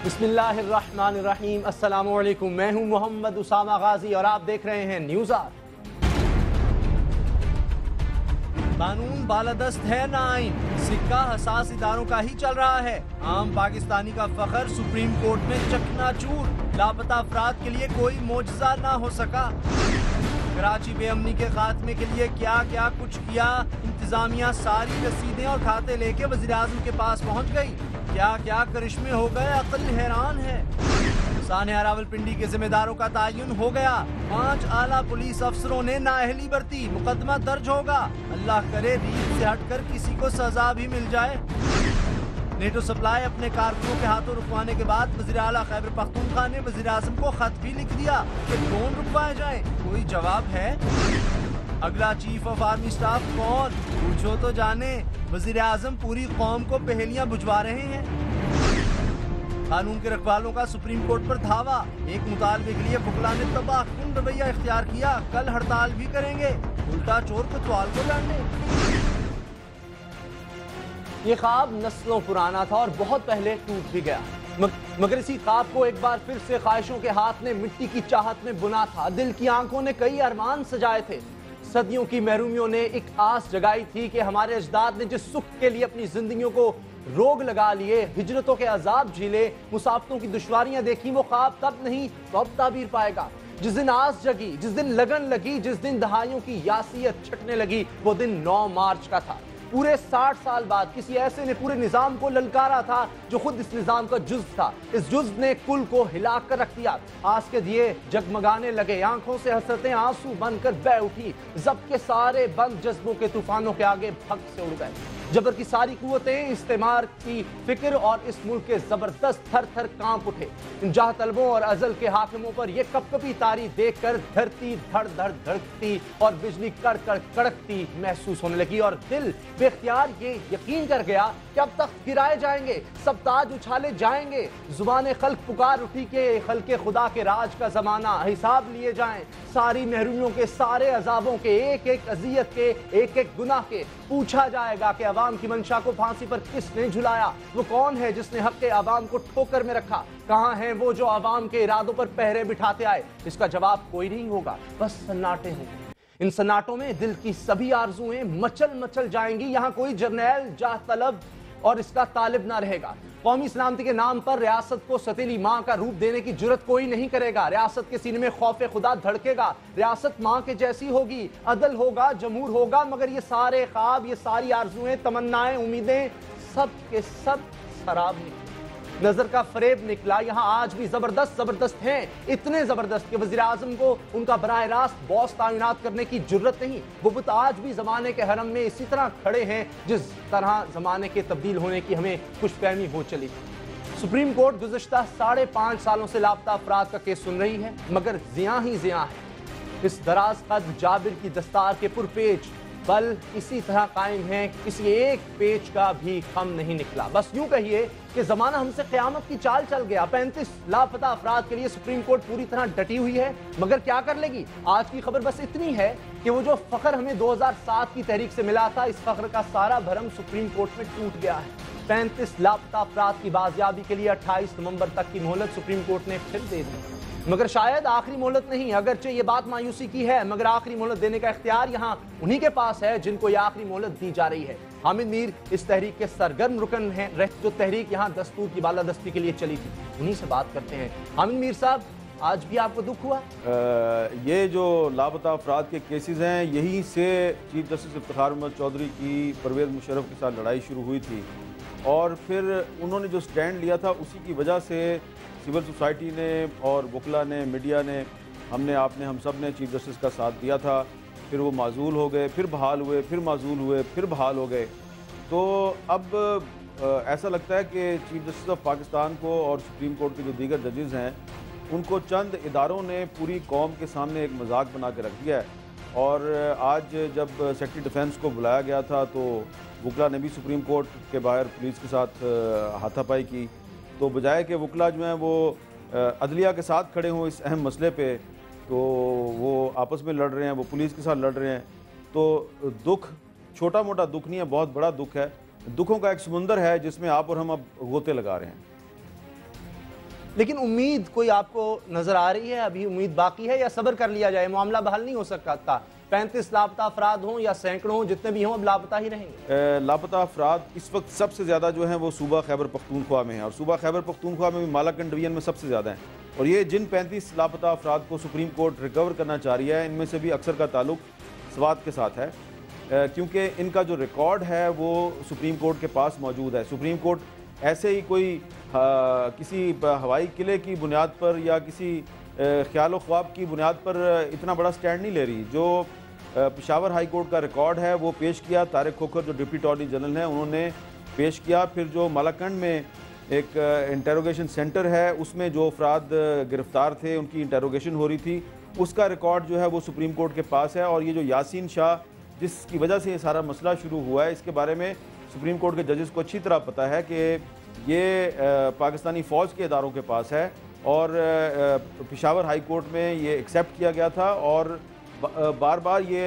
बिस्मिल्लाहिर्रहमानिर्रहीम। अस्सलामु अलैकुम। मैं हूं मोहम्मद उसामा गाजी और आप देख रहे हैं न्यूज़ आर। कानून बालादस्त है ना आइन, सिक्का हसास इदारों का ही चल रहा है। आम पाकिस्तानी का फखर सुप्रीम कोर्ट में चकनाचूर, लापता अफराद के लिए कोई मोजज़ा ना हो सका। कराची बेअमनी के खात्मे के लिए क्या क्या कुछ किया, इंतजामिया सारी रसीदें और खाते लेके वज़ीर-ए-आज़म के पास पहुंच गई। क्या क्या करिश्मे हो गए, अकल हैरान है। सानिया रावलपिंडी के जिम्मेदारों का तायुन हो गया। 5 आला पुलिस अफसरों ने नाअहली बरती, मुकदमा दर्ज होगा। अल्लाह करे रीत से हटकर किसी को सजा भी मिल जाए। नेटो सप्लाई अपने कारकुनों के हाथों रुकवाने के बाद वज़ीर आला खैबर पख्तूनख्वा ने वज़ीर-ए-आज़म को खत भी लिख दिया कि ड्रोन रुकवाए जाएं। कोई जवाब है? अगला चीफ ऑफ आर्मी स्टाफ कौन, पूछो तो जाने। वज़ीर-ए-आज़म पूरी कौम को पहेलियां बुझवा रहे हैं। कानून के रखवालों का सुप्रीम कोर्ट पर धावा, एक मुतालबे के लिए वुकला ने तबाहकुन रवैया इख्तियार किया। कल हड़ताल भी करेंगे, उल्टा चोर कोतवाल को डांटे। ये ख्वाब नस्लों पुराना था और बहुत पहले टूट भी गया, मगर इसी ख्वाब को एक बार फिर से ख्वाहिशों के हाथ ने मिट्टी की चाहत में बुना था। दिल की आंखों ने कई अरमान सजाए थे। सदियों की महरूमियों ने एक आस जगाई थी कि हमारे अजदाद ने जिस सुख के लिए अपनी जिंदगियों को रोग लगा लिए, हिजरतों के अजाब झीले, मुसाफतों की दुश्वारियां देखी, वो ख्वाब तब नहीं तो अब ताबीर पाएगा। जिस दिन आस जगी, जिस दिन लगन लगी, जिस दिन दहाइयों की यासियत छटने लगी, वो दिन 9 मार्च का था। पूरे 60 साल बाद किसी ऐसे ने पूरे निजाम को ललकारा था जो खुद इस निजाम का जुज़ था। इस जुज़ ने कुल को हिला कर रख दिया। आस के दिए जगमगाने लगे, आंखों से हसरतें आंसू बनकर बह उठी। जब्त के सारे बंद जज्बों के तूफानों के आगे भग से उड़ गए। जबर की सारी कुव्वतें, इस्तेमार की फिक्र और इस मुल्क के जबरदस्त थर थर कांप उठे। इन जाह तलबों और अजल के हाकिमों पर यह कपकपी तारी देखकर धरती धड़ धड़ धड़कती और बिजली कड़ कड़ कड़कती महसूस होने लगी और दिल बेख्तियार ये यकीन कर गया कि अब तख्त गिराए जाएंगे, सब ताज उछाले जाएंगे। जुबान खल्क पुकार उठी के खल्के खुदा के राज का जमाना, हिसाब लिए जाएं सारी महरूमियों के, सारे अजाबों के, एक एक अजियत के, एक एक गुनाह के। पूछा जाएगा कि अवाम की मंशा को फांसी पर किसने झुलाया, वो कौन है जिसने हक के अवाम को ठोकर में रखा, कहां हैं वो जो अवाम के इरादों पर पहरे बिठाते आए। इसका जवाब कोई नहीं होगा, बस सन्नाटे होंगे। इन सन्नाटों में दिल की सभी आरजुएं मचल मचल जाएंगी। यहां कोई जर्नैल जाह तलब और इसका तालिब ना रहेगा। कौमी सलामती के नाम पर रियासत को सतीली माँ का रूप देने की जुर्रत कोई नहीं करेगा। रियासत के सीने में खौफे खुदा धड़केगा। रियासत माँ के जैसी होगी, अदल होगा, जमूर होगा। मगर ये सारे ख्वाब, ये सारी आरजुएं, तमन्नाएं, उम्मीदें सब के सब शराब निकली, नजर का फरेब निकला। यहाँ आज भी जबरदस्त हैं, इतने जबरदस्त कि वज़ीर-ए-आज़म को उनका बराह रास्त बॉस तैनात करने की जुर्रत नहीं। वो बुत आज भी जमाने के हरम में इसी तरह खड़े हैं जिस तरह जमाने के तब्दील होने की हमें खुशफहमी हो चली थी। सुप्रीम कोर्ट गुज़श्ता 5.5 सालों से लापता अफराद का केस सुन रही है, मगर ज़िया ही ज़िया है। इस दराज कद जाबिर की दस्तार के पुरपेच बल इसी तरह कायम है, किसी एक पेज का भी कम नहीं निकला। बस यूं कहिए कि जमाना हमसे क़यामत की चाल चल गया। 35 लापता अफराद के लिए सुप्रीम कोर्ट पूरी तरह डटी हुई है, मगर क्या कर लेगी। आज की खबर बस इतनी है कि वो जो फख्र हमें 2007 की तहरीक से मिला था, इस फख्र का सारा भरम सुप्रीम कोर्ट में टूट गया है। 35 लापता अफराद की बाजियाबी के लिए 28 नवंबर तक की मोहलत सुप्रीम कोर्ट ने फिर दे दी, मगर शायद आखिरी मोहलत नहीं। अगरचे ये बात मायूसी की है, मगर आखिरी मोहलत देने का इख्तियार यहाँ उन्हीं के पास है जिनको ये आखिरी मोहलत दी जा रही है। हामिद मीर इस तहरीक के सरगर्म रुकन हैं, जो तहरीक यहाँ दस्तूर की बालादस्ती के लिए चली थी। उन्हीं से बात करते हैं। हामिद मीर साहब, आज भी आपको दुख हुआ? ये जो लापता अफराद के केसेस हैं, यहीं से चीफ जस्टिस इफ्तिखार अहमद चौधरी की परवेज़ मुशर्रफ के साथ लड़ाई शुरू हुई थी और फिर उन्होंने जो स्टैंड लिया था उसी की वजह से सिविल सोसाइटी ने और वकला ने, मीडिया ने, आपने, हम सब ने चीफ जस्टिस का साथ दिया था। फिर वो माजूल हो गए, फिर बहाल हुए, फिर माजूल हुए, फिर बहाल हो गए। तो अब ऐसा लगता है कि चीफ जस्टिस ऑफ पाकिस्तान को और सुप्रीम कोर्ट के जो दीगर जजेज़ हैं, उनको चंद इदारों ने पूरी कौम के सामने एक मजाक बना के रख दिया है। और आज जब सेक्रेटरी डिफेंस को बुलाया गया था तो वकला ने भी सुप्रीम कोर्ट के बाहर पुलिस के साथ हाथापाई की। तो बजाय कि वकला जो हैं वो अदलिया के साथ खड़े हों इस अहम मसले पे, तो वो आपस में लड़ रहे हैं, वो पुलिस के साथ लड़ रहे हैं। तो दुख छोटा मोटा दुख नहीं है, बहुत बड़ा दुख है। दुखों का एक समुंदर है जिसमें आप और हम अब गोते लगा रहे हैं। लेकिन उम्मीद कोई आपको नजर आ रही है? अभी उम्मीद बाकी है या सब्र कर लिया जाए? मामला बहाल नहीं हो सकता। 35 लापता अफराद हों या सैकड़ों हों, जितने भी हों अब लापता ही रहेंगे। लापता अफराद इस वक्त सबसे ज़्यादा जो हैं वो सूबा खैबर पख्तूनख्वा में है, और सूबा खैबर पख्तूनख्वा में भी मालाकंड डिवीजन में सबसे ज़्यादा हैं। और ये जिन 35 लापता अफराद को सुप्रीम कोर्ट रिकवर करना चाह रही है, इनमें से भी अक्सर का ताल्लुक स्वात के साथ है, क्योंकि इनका जो रिकॉर्ड है वो सुप्रीम कोर्ट के पास मौजूद है। सुप्रीम कोर्ट ऐसे ही कोई किसी हवाई किले की बुनियाद पर या किसी ख्याल ख्वाब की बुनियाद पर इतना बड़ा स्टैंड नहीं ले रही। जो पेशावर हाई कोर्ट का रिकॉर्ड है वो पेश किया, तारिक खोखर जो डिप्टी अटॉर्नी जनरल हैं उन्होंने पेश किया। फिर जो मालाकंड में एक इंटेरोगेशन सेंटर है उसमें जो अफराद गिरफ्तार थे उनकी इंटेरोगेशन हो रही थी, उसका रिकॉर्ड जो है वो सुप्रीम कोर्ट के पास है। और ये जो यासीन शाह जिसकी वजह से ये सारा मसला शुरू हुआ है, इसके बारे में सुप्रीम कोर्ट के जजेस को अच्छी तरह पता है कि ये पाकिस्तानी फ़ौज के इदारों के पास है, और पेशावर हाई कोर्ट में ये एक्सेप्ट किया गया था, और बार बार ये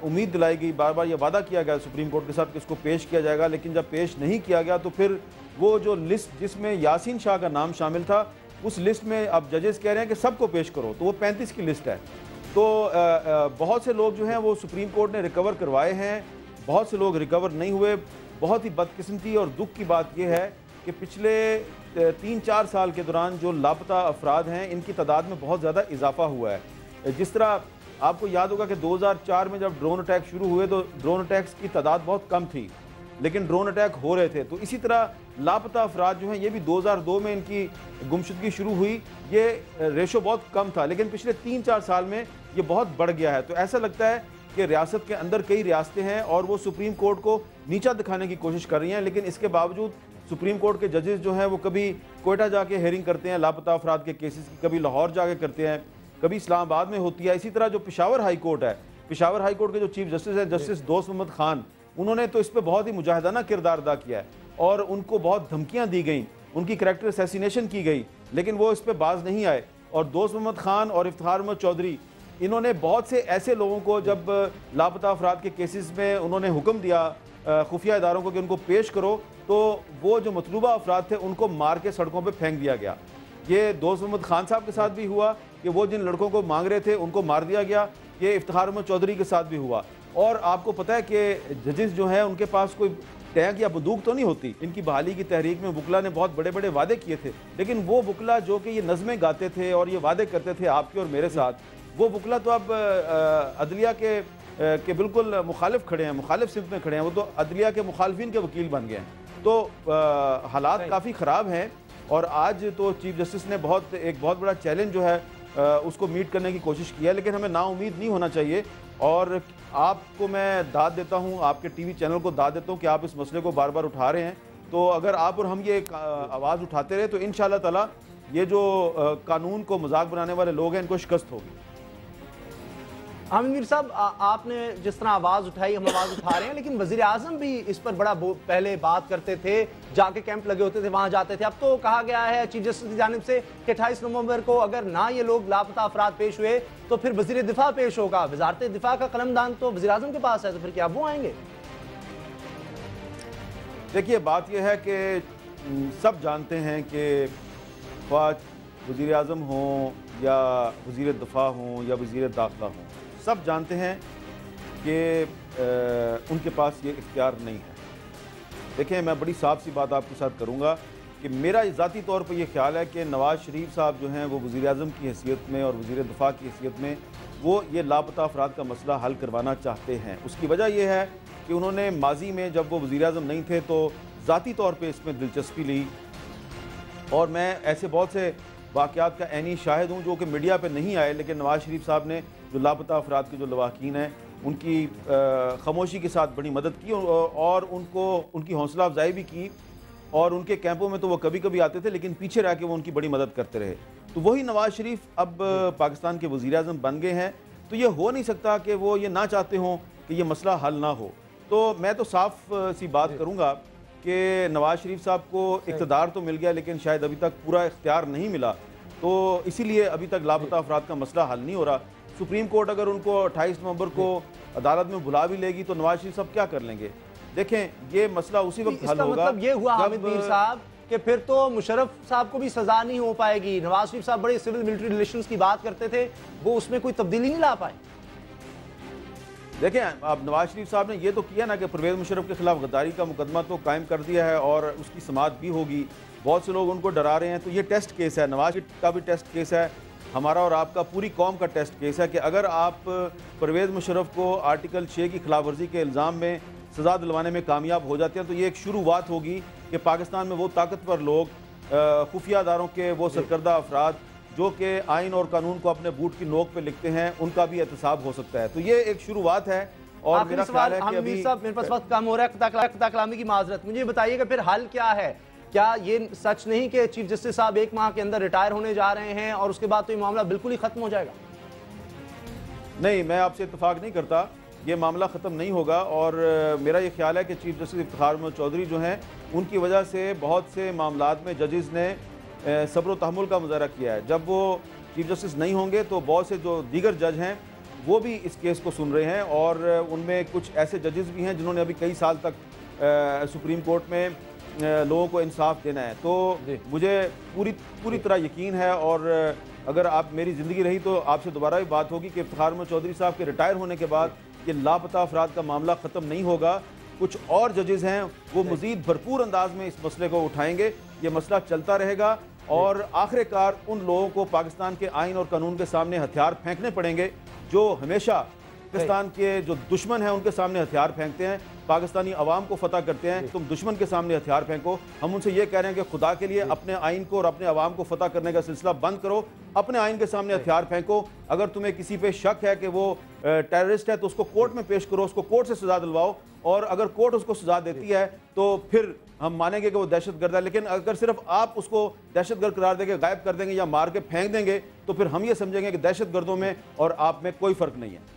उम्मीद दिलाई गई, बार बार ये वादा किया गया सुप्रीम कोर्ट के साथ कि इसको पेश किया जाएगा। लेकिन जब पेश नहीं किया गया तो फिर वो जो लिस्ट जिसमें यासीन शाह का नाम शामिल था, उस लिस्ट में अब जजेस कह रहे हैं कि सबको पेश करो, तो वो 35 की लिस्ट है। तो बहुत से लोग जो हैं वो सुप्रीम कोर्ट ने रिकवर करवाए हैं, बहुत से लोग रिकवर नहीं हुए। बहुत ही बदकिस्मती और दुख की बात यह है कि पिछले 3-4 साल के दौरान जो लापता अफराद हैं इनकी तादाद में बहुत ज़्यादा इजाफा हुआ है। जिस तरह आपको याद होगा कि 2004 में जब ड्रोन अटैक शुरू हुए तो ड्रोन अटैक्स की तादाद बहुत कम थी, लेकिन ड्रोन अटैक हो रहे थे। तो इसी तरह लापता अफराद जो हैं ये भी 2002 में इनकी गुमशुदगी शुरू हुई, ये रेशो बहुत कम था, लेकिन पिछले 3-4 साल में ये बहुत बढ़ गया है। तो ऐसा लगता है कि रियासत के अंदर कई रियासतें हैं और वो सुप्रीम कोर्ट को नीचा दिखाने की कोशिश कर रही हैं, लेकिन इसके बावजूद सुप्रीम कोर्ट के जजेस जो हैं वो कभी कोयटा जाके हेयरिंग करते हैं लापता अफराद के केसेस की, कभी लाहौर जाके करते हैं, कभी इस्लामाबाद में होती है। इसी तरह जो पेशावर हाई कोर्ट है, पेशावर हाई कोर्ट के जो चीफ जस्टिस है जस्टिस दोस्त मोहम्मद खान, उन्होंने तो इस पर बहुत ही मुजाहिदाना किरदार अदा किया है और उनको बहुत धमकियाँ दी गई, उनकी करैक्टर असैसिनेशन की गई, लेकिन वो इस पर बाज नहीं आए। और दोस्त मोहम्मद खान और इफ्तिखार अहमद चौधरी, इन्होंने बहुत से ऐसे लोगों को जब लापता अफराद के केसेस में उन्होंने हुक्म दिया खुफिया इदारों को कि उनको पेश करो, तो वो जो मतलूबा अफराद थे उनको मार के सड़कों पर फेंक दिया गया। ये दोस्त मोहम्मद खान साहब के साथ भी हुआ कि वो जिन लड़कों को मांग रहे थे उनको मार दिया गया। ये इफ्तिखार अहमद चौधरी के साथ भी हुआ। और आपको पता है कि जजेस जो हैं उनके पास कोई टैंक या बंदूक तो नहीं होती। इनकी बहाली की तहरीक में वकला ने बहुत बड़े बड़े वादे किए थे, लेकिन वो वकला जो कि ये नज़में गाते थे और ये वादे करते थे आपके और मेरे साथ, वो वकला तो अब अदलिया के बिल्कुल मुखालिफ खड़े हैं, मुखालिफ सिम्त में खड़े हैं। वो तो अदलिया के मुखालफिन के वकील बन गए हैं। तो हालात काफ़ी ख़राब हैं और आज तो चीफ जस्टिस ने एक बहुत बड़ा चैलेंज जो है उसको मीट करने की कोशिश की है, लेकिन हमें नाउम्मीद नहीं होना चाहिए। और आपको मैं दाद देता हूँ, आपके टीवी चैनल को दाद देता हूँ कि आप इस मसले को बार बार उठा रहे हैं। तो अगर आप और हम ये आवाज़ उठाते रहे तो इंशाअल्लाह ताला ये जो कानून को मजाक बनाने वाले लोग हैं इनको शिकस्त होगी। हामिद मीर साहब, आपने जिस तरह आवाज़ उठाई, हम आवाज़ उठा रहे हैं, लेकिन वज़ीर आज़म भी इस पर बड़ा पहले बात करते थे, जाके कैंप लगे होते थे, वहाँ जाते थे। अब तो कहा गया है चीफ जस्टिस की जानिब से कि 28 नवंबर को अगर ना ये लोग लापता अफराद पेश हुए तो फिर वज़ीर दिफा पेश होगा। वज़ारत दिफा का कलमदान तो वज़ीर आज़म के पास है, तो फिर क्या वो आएंगे? देखिए, बात यह है कि सब जानते हैं कि वज़ीर आज़म हों या वज़ीर दिफा हों या वज़ीर दाखिला हों, सब जानते हैं कि उनके पास ये इख्तियार नहीं है। देखें, मैं बड़ी साफ सी बात आपके साथ करूँगा कि मेरा ज़ाती तौर पर यह ख्याल है कि नवाज़ शरीफ साहब जो हैं वो वज़ीर आज़म की हैसियत में और वज़ीर दिफा की हैसियत में वो ये लापता अफराद का मसला हल करवाना चाहते हैं। उसकी वजह यह है कि उन्होंने माजी में जब वो वज़ीर आज़म नहीं थे तो ज़ाती तौर पर इसमें दिलचस्पी ली, और मैं ऐसे बहुत से वाक़यात का ऐनी शाहिद हूँ जो कि मीडिया पे नहीं आए, लेकिन नवाज़ शरीफ साहब ने जो लापता अफराद के जो लवाकीन हैं उनकी खामोशी के साथ बड़ी मदद की और उनकी हौसला अफजाई भी की। और उनके कैंपों में तो वो कभी कभी आते थे, लेकिन पीछे रह के वो उनकी बड़ी मदद करते रहे। तो वही नवाज़ शरीफ अब पाकिस्तान के वज़ीर आज़म बन गए हैं, तो ये हो नहीं सकता कि वो ये ना चाहते हों कि ये मसला हल ना हो। तो मैं तो साफ सी बात करूँगा कि नवाज़ शरीफ साहब को इक़्तिदार तो मिल गया, लेकिन शायद अभी तक पूरा इख्तियार नहीं मिला, तो इसीलिए अभी तक लापता अफराद का मसला हल नहीं हो रहा। सुप्रीम कोर्ट अगर उनको 28 नवंबर को अदालत में बुला भी लेगी तो नवाज शरीफ साहब क्या कर लेंगे? देखें, ये मसला उसी वक्त हल होगा। मतलब ये हुआ हामिद मीर साहब कि फिर तो मुशर्रफ साहब को भी सजा नहीं हो पाएगी। नवाज शरीफ साहब बड़े सिविल मिलिट्री रिलेशंस की बात करते थे, वो उसमें कोई तब्दीली नहीं ला पाए। देखिए, अब नवाज शरीफ साहब ने ये तो किया ना कि परवेज़ मुशर्रफ के खिलाफ गद्दारी का मुकदमा तो कायम कर दिया है और उसकी समाअत भी होगी। बहुत से लोग उनको डरा रहे हैं, तो ये टेस्ट केस है, नवाज का भी टेस्ट केस है, हमारा और आपका पूरी कौम का टेस्ट केस है कि अगर आप परवेज़ मुशर्रफ को आर्टिकल 6 की खिलाफ वर्जी के इल्ज़ाम में सज़ा दिलवाने में कामयाब हो जाते हैं, तो ये एक शुरुआत होगी कि पाकिस्तान में वो ताकतवर लोग, खुफिया अदारों के वो सरकर्दा अफराद जो कि आइन और कानून को अपने बूट की नोक पे लिखते हैं, उनका भी एहतसाब हो सकता है। तो ये एक शुरुआत है और मेरा ख्याल है कि अभी साहब मेरे पास वक्त कम हो रहा है, क़िता कलामी की माजरत, मुझे बताइएगा फिर हल क्या है? क्या ये सच नहीं कि चीफ जस्टिस साहब 1 माह के अंदर रिटायर होने जा रहे हैं और उसके बाद तो ये मामला बिल्कुल ही खत्म हो जाएगा? नहीं, मैं आपसे इत्तेफाक नहीं करता, ये मामला ख़त्म नहीं होगा और मेरा ये ख्याल है कि चीफ जस्टिस इफ्तिखार अहमद चौधरी जो हैं, उनकी वजह से बहुत से मामलात में जजेस ने सब्र व तहम्मुल का मुज़ाहरा किया है। जब वो चीफ जस्टिस नहीं होंगे तो बहुत से जो दीगर जज हैं वो भी इस केस को सुन रहे हैं और उनमें कुछ ऐसे जजेस भी हैं जिन्होंने अभी कई साल तक सुप्रीम कोर्ट में लोगों को इंसाफ देना है। तो मुझे पूरी तरह यकीन है और अगर आप मेरी ज़िंदगी रही तो आपसे दोबारा भी बात होगी कि इफ्तिखार अहमद चौधरी साहब के रिटायर होने के बाद ये लापता अफराद का मामला ख़त्म नहीं होगा। कुछ और जजेस हैं वो मज़ीद भरपूर अंदाज में इस मसले को उठाएंगे, ये मसला चलता रहेगा और आखिरकार उन लोगों को पाकिस्तान के आइन और कानून के सामने हथियार फेंकने पड़ेंगे जो हमेशा पाकिस्तान के जो दुश्मन हैं उनके सामने हथियार फेंकते हैं, पाकिस्तानी अवाम को फतह करते हैं। तुम दुश्मन के सामने हथियार फेंको। हम उनसे ये कह रहे हैं कि खुदा के लिए अपने आइन को और अपने अवाम को फतह करने का सिलसिला बंद करो, अपने आइन के सामने हथियार फेंको। अगर तुम्हें किसी पे शक है कि वो टेररिस्ट है तो उसको कोर्ट में पेश करो, उसको कोर्ट से सजा दिलवाओ और अगर कोर्ट उसको सजा देती है तो फिर हम मानेंगे कि वो दहशतगर्द है। लेकिन अगर सिर्फ आप उसको दहशतगर्द करार देंगे, गायब कर देंगे या मार के फेंक देंगे तो फिर हम ये समझेंगे कि दहशतगर्दों में और आप में कोई फर्क नहीं है।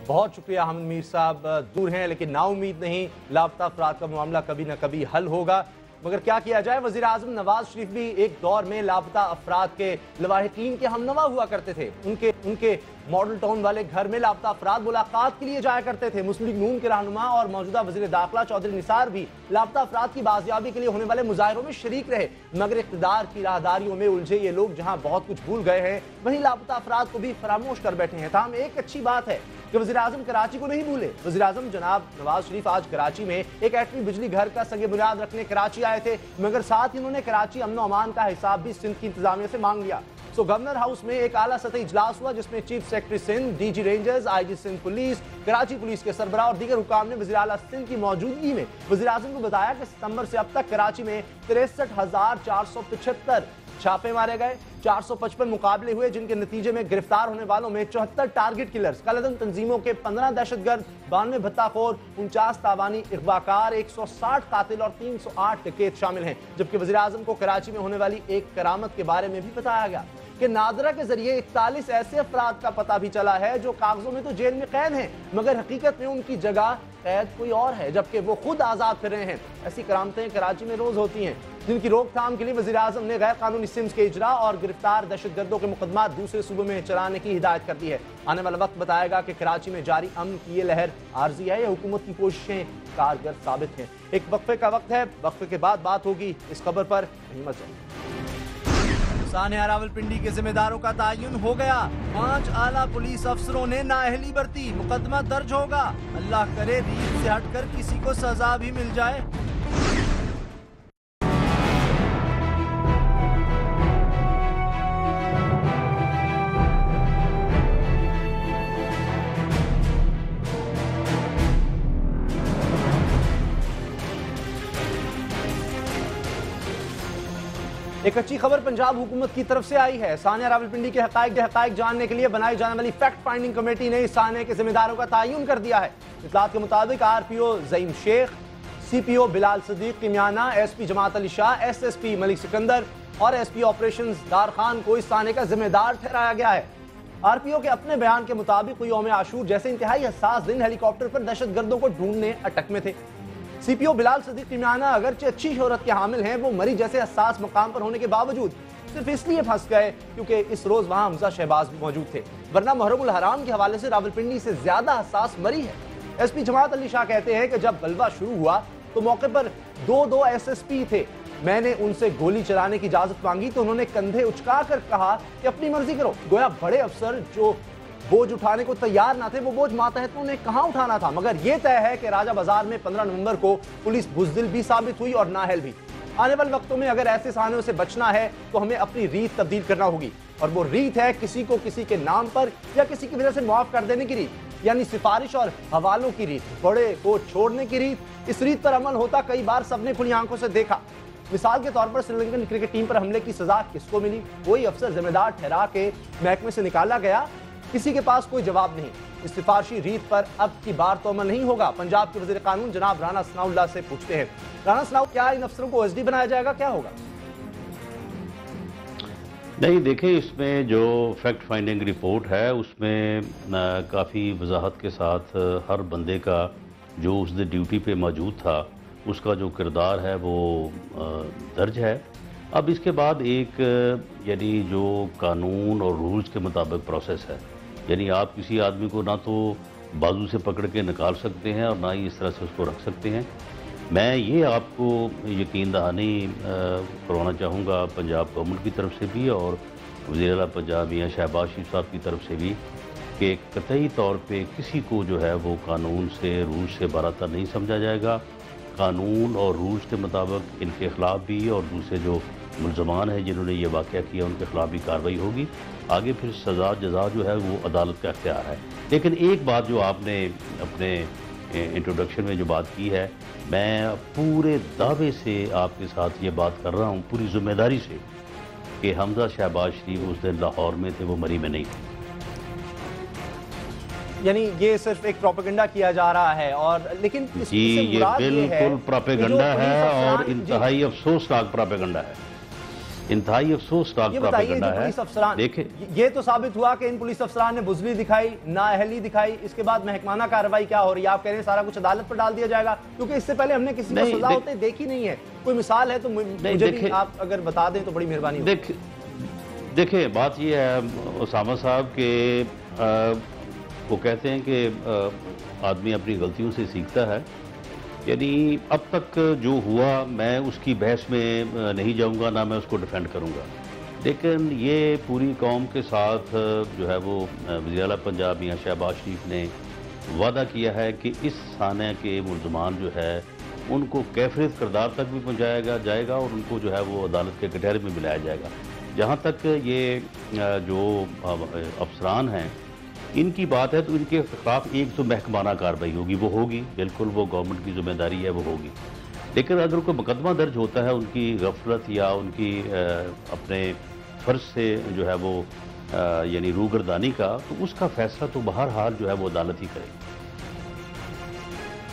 बहुत शुक्रिया अहमद मीर साहब। दूर हैं लेकिन नाउम्मीद नहीं, लापता अफराद का मामला कभी ना कभी हल होगा। मगर क्या किया जाए, वज़ीर आज़म नवाज शरीफ भी एक दौर में लापता अफराद के लवाहिकीन के हमनवा हुआ करते थे। उनके मॉडल टाउन वाले घर में लापता अफराद मुलाकात के लिए जाया करते थे। मुस्लिम लीग नून के रहनुमा और मौजूदा वज़ीर दाखिला चौधरी निसार भी लापता अफराद की बाजियाबी के लिए होने वाले मुजाहिरों में शरीक रहे। मगर इक़्तिदार की राहदारियों में उलझे ये लोग जहां बहुत कुछ भूल गए हैं, वहीं लापता अफराद को भी फरामोश कर बैठे हैं। ताहम एक अच्छी बात है कि वज़ीर आज़म कराची को नहीं भूले। वज़ीर आज़म जनाब नवाज शरीफ आज कराची में एक एटमी बिजली घर का संग बुनियाद रखने कराची आए थे, मगर साथ ही उन्होंने कराची अमन अमान का हिसाब भी सिंध की इंतजामिया से मांग लिया। सो गवर्नर हाउस में एक आला सतही इजलास हुआ जिसमें chief secretary Sindh, DG rangers, IG Sindh police, Karachi police के सरबराह और दीगर हुकाम ने वज़ीर आला सिंध की मौजूदगी में वज़ीर आज़म को बताया कि सितंबर से अब तक कराची में 63,475 छापे मारे गए, 455 मुकाबले हुए जिनके नतीजे में गिरफ्तार होने वालों में 74 टारगेट किलर्स, कलदम तंजीमों के 15 दहशतगर्द, 92 भत्ताखोर, 49 तावानी इगवाकार, 160 कातिल और 308 डकैत शामिल हैं। जबकि वज़ीर आज़म को कराची में होने वाली एक करामत के बारे में भी बताया गया कि नादरा के जरिए 41 ऐसे अफराद का पता भी चला है जो कागजों में तो जेल में कैद हैं मगर हकीकत में उनकी जगह कैद कोई और है, जबकि वो खुद आज़ाद फिर रहे हैं। ऐसी करामतें कराची में रोज होती हैं जिनकी रोकथाम के लिए वज़ीर आज़म ने गैर कानूनी सिम्स के इजरा और गिरफ्तार दहशतगर्दों के मुकदमा दूसरे सूबों में चलाने की हिदायत कर दी है। आने वाला वक्त बताएगा कि कराची में जारी अमन की ये लहर आर्जी है या हुकूमत की कोशिशें कारगर साबित हैं। एक वक्फे का वक्त है, वक्फे के बाद बात होगी इस खबर पर, नहीं मत जाइए। सानिया रावलपिंडी के जिम्मेदारों का तायुन हो गया, 5 आला पुलिस अफसरों ने नाअहली बरती, मुकदमा दर्ज होगा। अल्लाह करे रीत से हटकर किसी को सजा भी मिल जाए। एक अच्छी खबर पंजाब हुकूमत की तरफ से आई है। सानिया रावलपिंडी के हकायक जानने के लिए बनाई जाने वाली फैक्ट फाइंडिंग कमेटी ने सानिया के जिम्मेदारों का तायुन कर दिया है। इत्तलात के मुताबिक RPO Zaeem Sheikh, CPO Bilal Sadiq Kimiana, SP Jamaat Ali Shah, SSP Malik Sikandar और एसपी ऑपरेशंस दार खान को इस सानिया का जिम्मेदार ठहराया गया है। आरपीओ के अपने बयान के मुताबिक यौम आशूर जैसे इंतहाई हसास दिन हेलीकॉप्टर पर दहशतगर्दों को ढूंढने अटक में थे। सीपीओ बिलाल सदीक किमियाना अगरचे अच्छी शोहरत के हामिल हैं, वो मरी जैसे हसास मकाम पर होने के बावजूद सिर्फ इसलिए फंस गए क्योंकि इस रोज वहां हमजा शहबाज भी मौजूद थे, वरना मुहर्रमुल हराम के हवाले से रावलपिंडी से ज्यादा हसास मरी है। एसपी जमात अली शाह कहते हैं कि जब बलवा शुरू हुआ तो मौके पर दो एसएसपी थे। मैंने उनसे गोली चलाने की इजाजत मांगी तो उन्होंने कंधे उचकाकर कहा कि अपनी मर्जी करो। गोया बड़े अफसर जो बोझ उठाने को तैयार ना थे, वो बोझ मातहतों ने कहां उठाना था। मगर यह तय है कि राजा बाजार में 15 नवंबर को पुलिस बुजदिल भी साबित हुई और नाअहल भी। आने वाले वक्तों में अगर ऐसे सानों से बचना है तो हमें अपनी रीत तब्दील करना होगी, और वो रीत है किसी को किसी के नाम पर या किसी की वजह से माफ कर देने की रीत, यानी सिफारिश और हवालों की रीत, बड़े को छोड़ने की रीत। इस रीत पर अमल होता कई बार सबने खुली आंखों से देखा। मिसाल के तौर पर श्रीलंकन क्रिकेट टीम पर हमले की सजा किसको मिली? कोई अफसर जिम्मेदार ठहरा के महकमे से निकाला गया, किसी के पास कोई जवाब नहीं। इस सिफारशी रीत पर अब की बार तो अमल नहीं होगा। पंजाब के वजीर कानून जनाब राणा सनाउल्लाह से पूछते हैं, राणा सनाउ, क्या इन अफसरों को ओएसडी बनाया जाएगा, क्या होगा? नहीं, देखिए, इसमें जो फैक्ट फाइंडिंग रिपोर्ट है उसमें काफ़ी वजाहत के साथ हर बंदे का जो उस दिन ड्यूटी पे मौजूद था उसका जो किरदार है वो दर्ज है। अब इसके बाद एक यानी जो कानून और रूल्स के मुताबिक प्रोसेस है, यानी आप किसी आदमी को ना तो बाजू से पकड़ के निकाल सकते हैं और ना ही इस तरह से उसको रख सकते हैं। मैं ये आपको यकीन दहानी करवाना चाहूँगा पंजाब गवर्नमेंट की तरफ से भी और वज़ीर आला पंजाब मियां शहबाज शरीफ साहब की तरफ से भी कि कतई तौर पे किसी को जो है वो कानून से रूल्स से बाराता नहीं समझा जाएगा। कानून और रूल्स के मुताबिक इनके ख़िलाफ़ भी और दूसरे जो मुलज़मान हैं जिन्होंने ये वाक़या किया उनके ख़िलाफ़ भी कार्रवाई होगी। आगे फिर सज़ा जज़ा जो है वो अदालत का इख्तियार है। लेकिन एक बात जो आपने अपने इंट्रोडक्शन में जो बात की है, मैं पूरे दावे से आपके साथ ये बात कर रहा हूँ पूरी ज़िम्मेदारी से कि हमजा शहबाज शरीफ उस दिन लाहौर में थे, वो मरी में नहीं थे। यानी ये सिर्फ एक प्रोपेगेंडा किया जा रहा है, और लेकिन जी ये बिल्कुल प्रोपेगेंडा है और इंतहाई अफसोसनाक प्रोपेगेंडा है, इंतहाई अफसोसनाक प्रोपेगेंडा है। देखिए, ये तो साबित हुआ कि इन पुलिस अफसरान ने बुजली दिखाई, नाअहली दिखाई, इसके बाद महकमाना कार्रवाई क्या हो रही है? आप कह रहे हैं सारा कुछ अदालत पर डाल दिया जाएगा, क्योंकि इससे पहले हमने किसी को सजा होते देखी नहीं है। कोई मिसाल है तो मुझे भी आप अगर बता दें तो बड़ी मेहरबानी। देखिए, बात ये है उसामा साहब के वो कहते हैं कि आदमी अपनी गलतियों से सीखता है। यानी अब तक जो हुआ मैं उसकी बहस में नहीं जाऊंगा, ना मैं उसको डिफेंड करूंगा, लेकिन ये पूरी कौम के साथ जो है वो वज़ीर आला पंजाब मियां शहबाज शरीफ ने वादा किया है कि इस साने के मुलज़मान जो है उनको कैफियत किरदार तक भी पहुँचाया जाएगा और उनको जो है वो अदालत के कटहरे में मिलाया जाएगा। जहाँ तक ये जो अफसरान हैं इनकी बात है तो इनके खिलाफ एक तो महकमाना कार्रवाई होगी, वो होगी, बिल्कुल वो गवर्नमेंट की जिम्मेदारी है, वो होगी। लेकिन अगर कोई मुकदमा दर्ज होता है उनकी गफलत या उनकी अपने फ़र्ज से जो है वो यानी रूगर्दानी का, तो उसका फैसला तो बहरहाल जो है वो अदालत ही करेगी।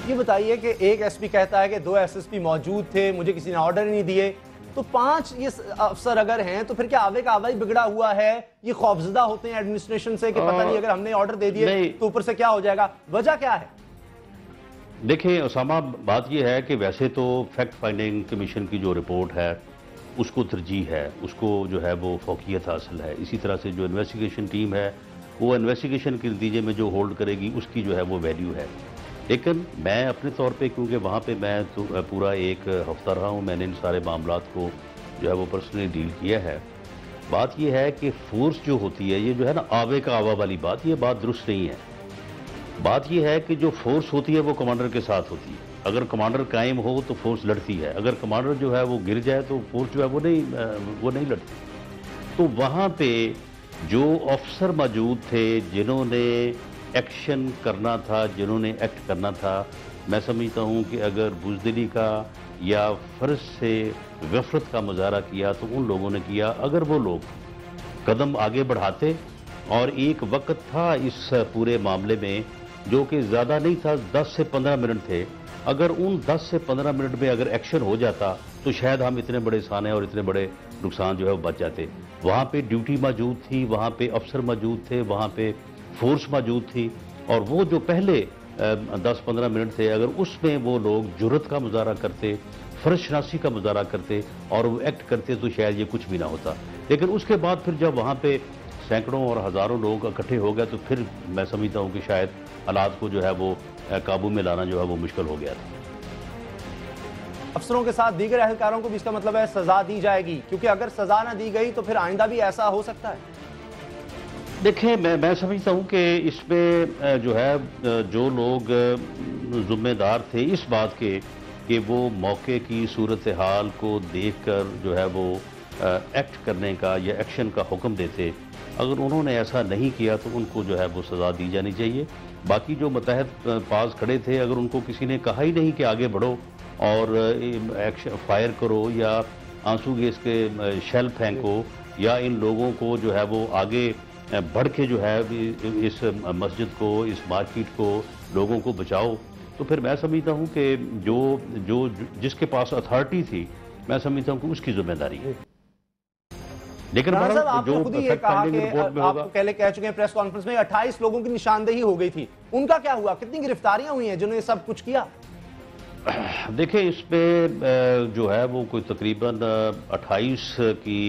ये बताइए कि एक एसपी कहता है कि 2 एसएसपी मौजूद थे, मुझे किसी ने ऑर्डर नहीं दिए, तो 5 ये अफसर अगर हैं तो फिर क्या आवे का आवा ही बिगड़ा हुआ है? ये खौफजदा होते हैं एडमिनिस्ट्रेशन से कि पता नहीं अगर हमने ऑर्डर दे दिए तो ऊपर से क्या हो जाएगा? वजह क्या है? देखिए उसामा, बात यह है कि वैसे तो फैक्ट फाइंडिंग कमीशन की जो रिपोर्ट है उसको तरजीह है, उसको जो है वो फौकियत हासिल है। इसी तरह से जो इन्वेस्टिगेशन टीम है वो इन्वेस्टिगेशन के नतीजे में जो होल्ड करेगी उसकी जो है वो वैल्यू है। लेकिन मैं अपने तौर पे, क्योंकि वहाँ पे मैं तो पूरा एक हफ्ता रहा हूँ, मैंने इन सारे मामलात को जो है वो पर्सनली डील किया है। बात यह है कि फोर्स जो होती है, ये जो है ना आवे का आवा वाली बात, ये बात दुरुस्त नहीं है। बात यह है कि जो फोर्स होती है वो कमांडर के साथ होती है। अगर कमांडर कायम हो तो फोर्स लड़ती है, अगर कमांडर जो है वो गिर जाए तो फोर्स जो है वो नहीं लड़ती। तो वहाँ पे जो अफसर मौजूद थे जिन्होंने एक्शन करना था, जिन्होंने एक्ट करना था, मैं समझता हूँ कि अगर बुज़दिली का या फ़र्ज से गफलत का मुजाहरा किया तो उन लोगों ने किया। अगर वो लोग कदम आगे बढ़ाते, और एक वक्त था इस पूरे मामले में जो कि ज़्यादा नहीं था, 10 से 15 मिनट थे, अगर उन 10 से 15 मिनट में अगर एक्शन हो जाता तो शायद हम इतने बड़े साने और इतने बड़े नुकसान जो है वो बच जाते। वहाँ पे ड्यूटी मौजूद थी, वहाँ पे अफसर मौजूद थे, वहाँ पे फोर्स मौजूद थी, और वो जो पहले 10-15 मिनट थे, अगर उसमें वो लोग जुर्रत का मुजाहरा करते, फर्जशनासी का मुजाहरा करते और वो एक्ट करते तो शायद ये कुछ भी ना होता। लेकिन उसके बाद फिर जब वहाँ पे सैकड़ों और हज़ारों लोग इकट्ठे हो गए तो फिर मैं समझता हूँ कि शायद हालात को जो है वो काबू में लाना जो है वो मुश्किल हो गया था। अफसरों के साथ दीगर एहलकारों को भी इसका मतलब है सजा दी जाएगी, क्योंकि अगर सजा ना दी गई तो फिर आइंदा भी ऐसा हो सकता है। देखिए, मैं समझता हूँ कि इसमें जो है जो लोग जिम्मेदार थे इस बात के कि वो मौके की सूरत हाल को देखकर जो है वो एक्ट करने का या एक्शन का हुक्म देते, अगर उन्होंने ऐसा नहीं किया तो उनको जो है वो सज़ा दी जानी चाहिए। बाकी जो मतहत पास खड़े थे, अगर उनको किसी ने कहा ही नहीं कि आगे बढ़ो और एक्शन फायर करो या आंसू गैस के शेल फेंको या इन लोगों को जो है वो आगे बढ़ के जो है इस मस्जिद को, इस मार्केट को, लोगों को बचाओ, तो फिर मैं समझता हूँ कि जो जिसके पास अथॉरिटी थी, मैं समझता हूँ कि उसकी जिम्मेदारी है। लेकिन आपने खुद ही ये कहा कि आप पहले कह चुके हैं प्रेस कॉन्फ्रेंस में 28 लोगों की निशानदेही हो गई थी, उनका क्या हुआ? कितनी गिरफ्तारियां हुई हैं जिन्होंने सब कुछ किया? देखिए, इसमें जो है वो कोई तकरीबन 28 की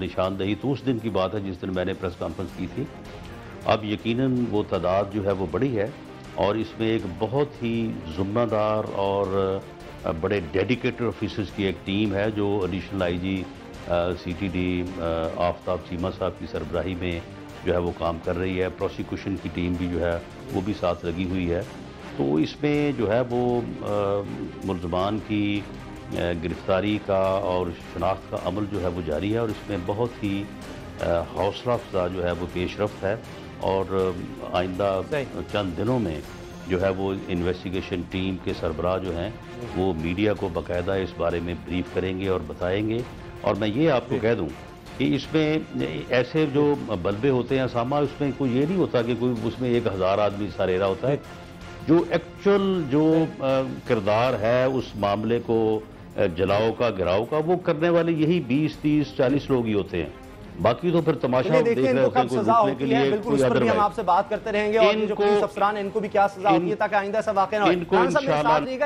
निशानदेही तो उस दिन की बात है जिस दिन मैंने प्रेस कॉन्फ्रेंस की थी। अब यकीनन वो तादाद जो है वो बड़ी है और इसमें एक बहुत ही ज़िम्मेदार और बड़े डेडिकेटेड ऑफिसर्स की एक टीम है जो additional IG CTD Aftab Cheema साहब की सरबराही में जो है वो काम कर रही है। प्रोसिक्यूशन की टीम भी जो है वो भी साथ लगी हुई है। तो इसमें जो है वो मुलज़मान की गिरफ्तारी का और शनाख्त का अमल जो है वो जारी है और इसमें बहुत ही हौसला अफजा जो है वो पेशरफ्त है और आइंदा चंद दिनों में जो है वो इन्वेस्टिगेशन टीम के सरबराह जो हैं वो मीडिया को बाकायदा इस बारे में ब्रीफ करेंगे और बताएंगे। और मैं ये आपको कह दूं कि इसमें ऐसे जो बल्बे होते हैं सामा, उसमें कोई ये नहीं होता कि कोई उसमें 1000 आदमी सरेरा होता है। जो एक्चुअल जो किरदार है उस मामले को जलाओ का, गिराव का, वो करने वाले यही 20, 30, 40 लोग ही होते हैं। बाकी तो फिर तमाशा देख रहे होते हैं कोई रुकने के लिए, बिल्कुल उस पर भी हम आपसे बात करते रहेंगे और ये जो पुलिस अफसरान है इनको भी क्या सजा होती है ताकि आइंदा ऐसा वाकया ना हो।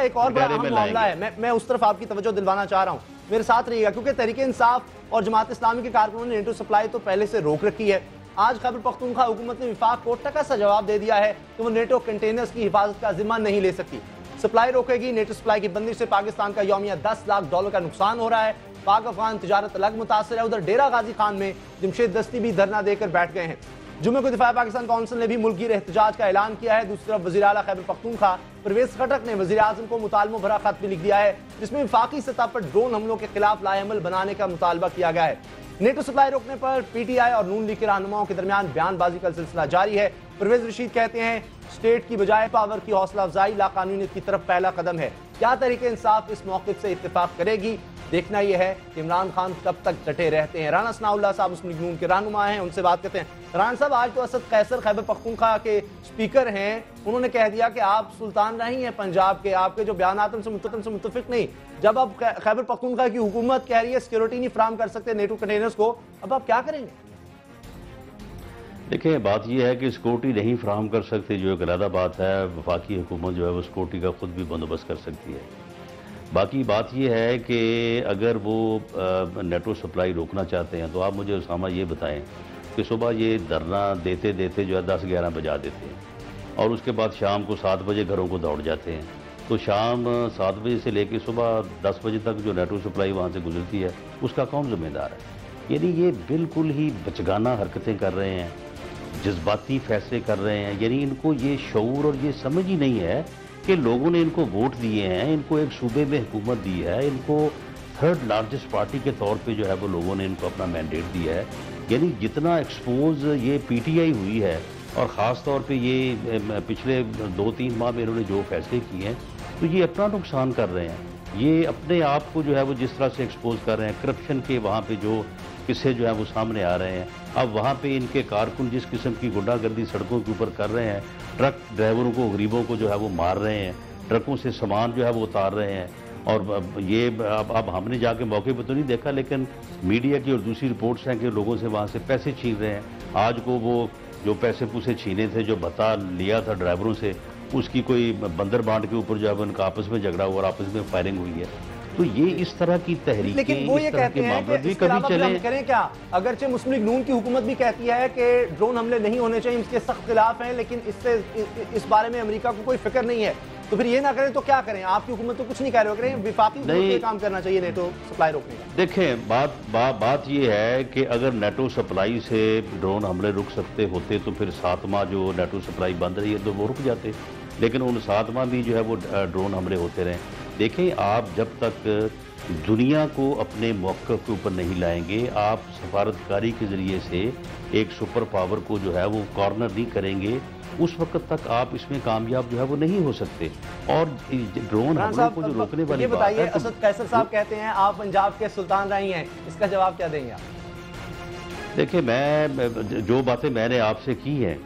एक और बड़ा अहम मामला है, मैं उस तरफ आपकी तवज्जो दिलवाना चाह रहा हूँ, मेरे साथ रहिएगा, क्योंकि तहरीक इंसाफ और जमात इस्लामी के कारकुनों ने नेटो सप्लाई तो पहले से रोक रखी है। आज खैबर पख्तूनख्वा हुकूमत ने विफाक को टका सा जवाब दे दिया है कि वो नेटो कंटेनर्स की हिफाजत का जिम्मा नहीं ले सकती, सप्लाई रोकेगी। नेटो सप्लाई की बंदिश से पाकिस्तान का यौमिया $10 लाख का नुकसान हो रहा है। पाक अफगान तिजारत अलग मुतासर है। उधर डेरा गाजी खान में जमशेद दस्ती भी धरना देकर बैठ गए हैं। जुम्मे को दिफा पाकिस्तान काउंसिल ने भी मुल्की एहतजाज का ऐलान किया है। दूसरी तरफ वज़ीर आला खैबर पख्तूनख्वा परवेज खटक ने वज़ीर आज़म को मुतालबा भरा खत भी लिख दिया है जिसमें वफाकी सतह पर ड्रोन हमलों के खिलाफ लाएअमल बनाने का मुतालबा किया गया है। नेटो सप्लाई रोकने पर PTI और नून लीग के रहनुमाओं के दरमियान बयानबाजी का सिलसिला जारी है। परवेज रशीद कहते हैं स्टेट की बजाय पावर की हौसला अफजाई लाकानूनियत की तरफ पहला कदम है। क्या तहरीक इंसाफ इस मौक़िफ़ से इत्तेफाक करेगी? देखना यह है कि इमरान खान कब तक डटे रहते हैं। राना सनाउल्लाह साहब मुस्लिम लीग नून के रहनुमा हैं, उनसे बात करते हैं। राना साहब, आज तो असद कैसर खैबर पख्तूनख्वा के स्पीकर हैं, उन्होंने कह दिया कि आप सुल्तान नहीं हैं पंजाब के, आपके जो बयान से मुतफिक नहीं। जब अब खैबर पख्तूनख्वा की हुकूमत कह रही है सिक्योरिटी नहीं फराहम कर सकते नेटो कंटेनर्स को, अब आप क्या करेंगे? देखिए, बात यह है कि सिक्योरिटी नहीं फराहम कर सकते, जो एक अलग बात है। वफाकी हुकूमत जो है वो सिक्योरिटी का खुद भी बंदोबस्त कर सकती है। बाकी बात यह है कि अगर वो नेटो सप्लाई रोकना चाहते हैं तो आप मुझे उसामा ये बताएं कि सुबह ये धरना देते देते जो है 10-11 बजा देते हैं और उसके बाद शाम को 7 बजे घरों को दौड़ जाते हैं। तो शाम 7 बजे से लेकर सुबह 10 बजे तक जो नेटो सप्लाई वहाँ से गुजरती है उसका कौन जिम्मेदार है? यानी ये बिल्कुल ही बचगाना हरकतें कर रहे हैं, जज्बाती फैसले कर रहे हैं। यानी इनको ये शऊर और ये समझ ही नहीं है कि लोगों ने इनको वोट दिए हैं, इनको एक सूबे में हुकूमत दी है, इनको 3rd लार्जेस्ट पार्टी के तौर पे जो है वो लोगों ने इनको अपना मैंडेट दिया है। यानी जितना एक्सपोज ये PTI हुई है और ख़ास तौर पे ये पिछले 2-3 माह में इन्होंने जो फैसले किए हैं तो ये अपना नुकसान कर रहे हैं। ये अपने आप को जो है वो जिस तरह से एक्सपोज कर रहे हैं, करप्शन के वहाँ पे जो किस्से जो है वो सामने आ रहे हैं। अब वहाँ पे इनके कारकुन जिस किस्म की गुंडागर्दी सड़कों के ऊपर कर रहे हैं, ट्रक ड्राइवरों को, गरीबों को जो है वो मार रहे हैं, ट्रकों से सामान जो है वो उतार रहे हैं। और ये अब हमने जाके मौके पर तो नहीं देखा, लेकिन मीडिया की और दूसरी रिपोर्ट्स हैं कि लोगों से वहाँ से पैसे छीन रहे हैं। आज को वो जो पैसे पूसे छीने थे, जो भत्ता लिया था ड्राइवरों से, उसकी कोई बंदर बांट के ऊपर जो है उनका आपस में झगड़ा हुआ और आपस में फायरिंग हुई है। तो ये इस तरह की तहरीकें, लेकिन वो ये कहते हैं कि इसके अलावा हम करें क्या? अगरचे मुस्लिम लीग नून की हुकूमत भी कहती है कि ड्रोन हमले नहीं होने चाहिए, इसके सख्त खिलाफ हैं, लेकिन इससे इस बारे में अमेरिका को कोई फिक्र नहीं है। तो फिर ये ना करें तो क्या करें? आपकी हुकूमत तो कुछ नहीं कह रहे हो, करें विफाकी हुकूमत को काम करना चाहिए नेटो सप्लाई रोकने का। देखें, बात ये है कि अगर नेटो सप्लाई से ड्रोन हमले रुक सकते होते तो फिर 7वां जो नेटो सप्लाई बंद रही है तो वो रुक जाते, लेकिन उन 7वां भी जो है वो ड्रोन हमले होते रहे। देखें, आप जब तक दुनिया को अपने मौक़िफ़ के ऊपर नहीं लाएंगे, आप सफारतकारी के ज़रिए से एक सुपर पावर को जो है वो कॉर्नर नहीं करेंगे, उस वक्त तक आप इसमें कामयाब जो है वो नहीं हो सकते। और ड्रोन हमलों को जो रोकने वाली बात है, असद कैसर साहब कहते हैं आप पंजाब के सुल्तान रही हैं, इसका जवाब क्या देंगे आप? देखिए, मैं जो बातें मैंने आपसे की हैं,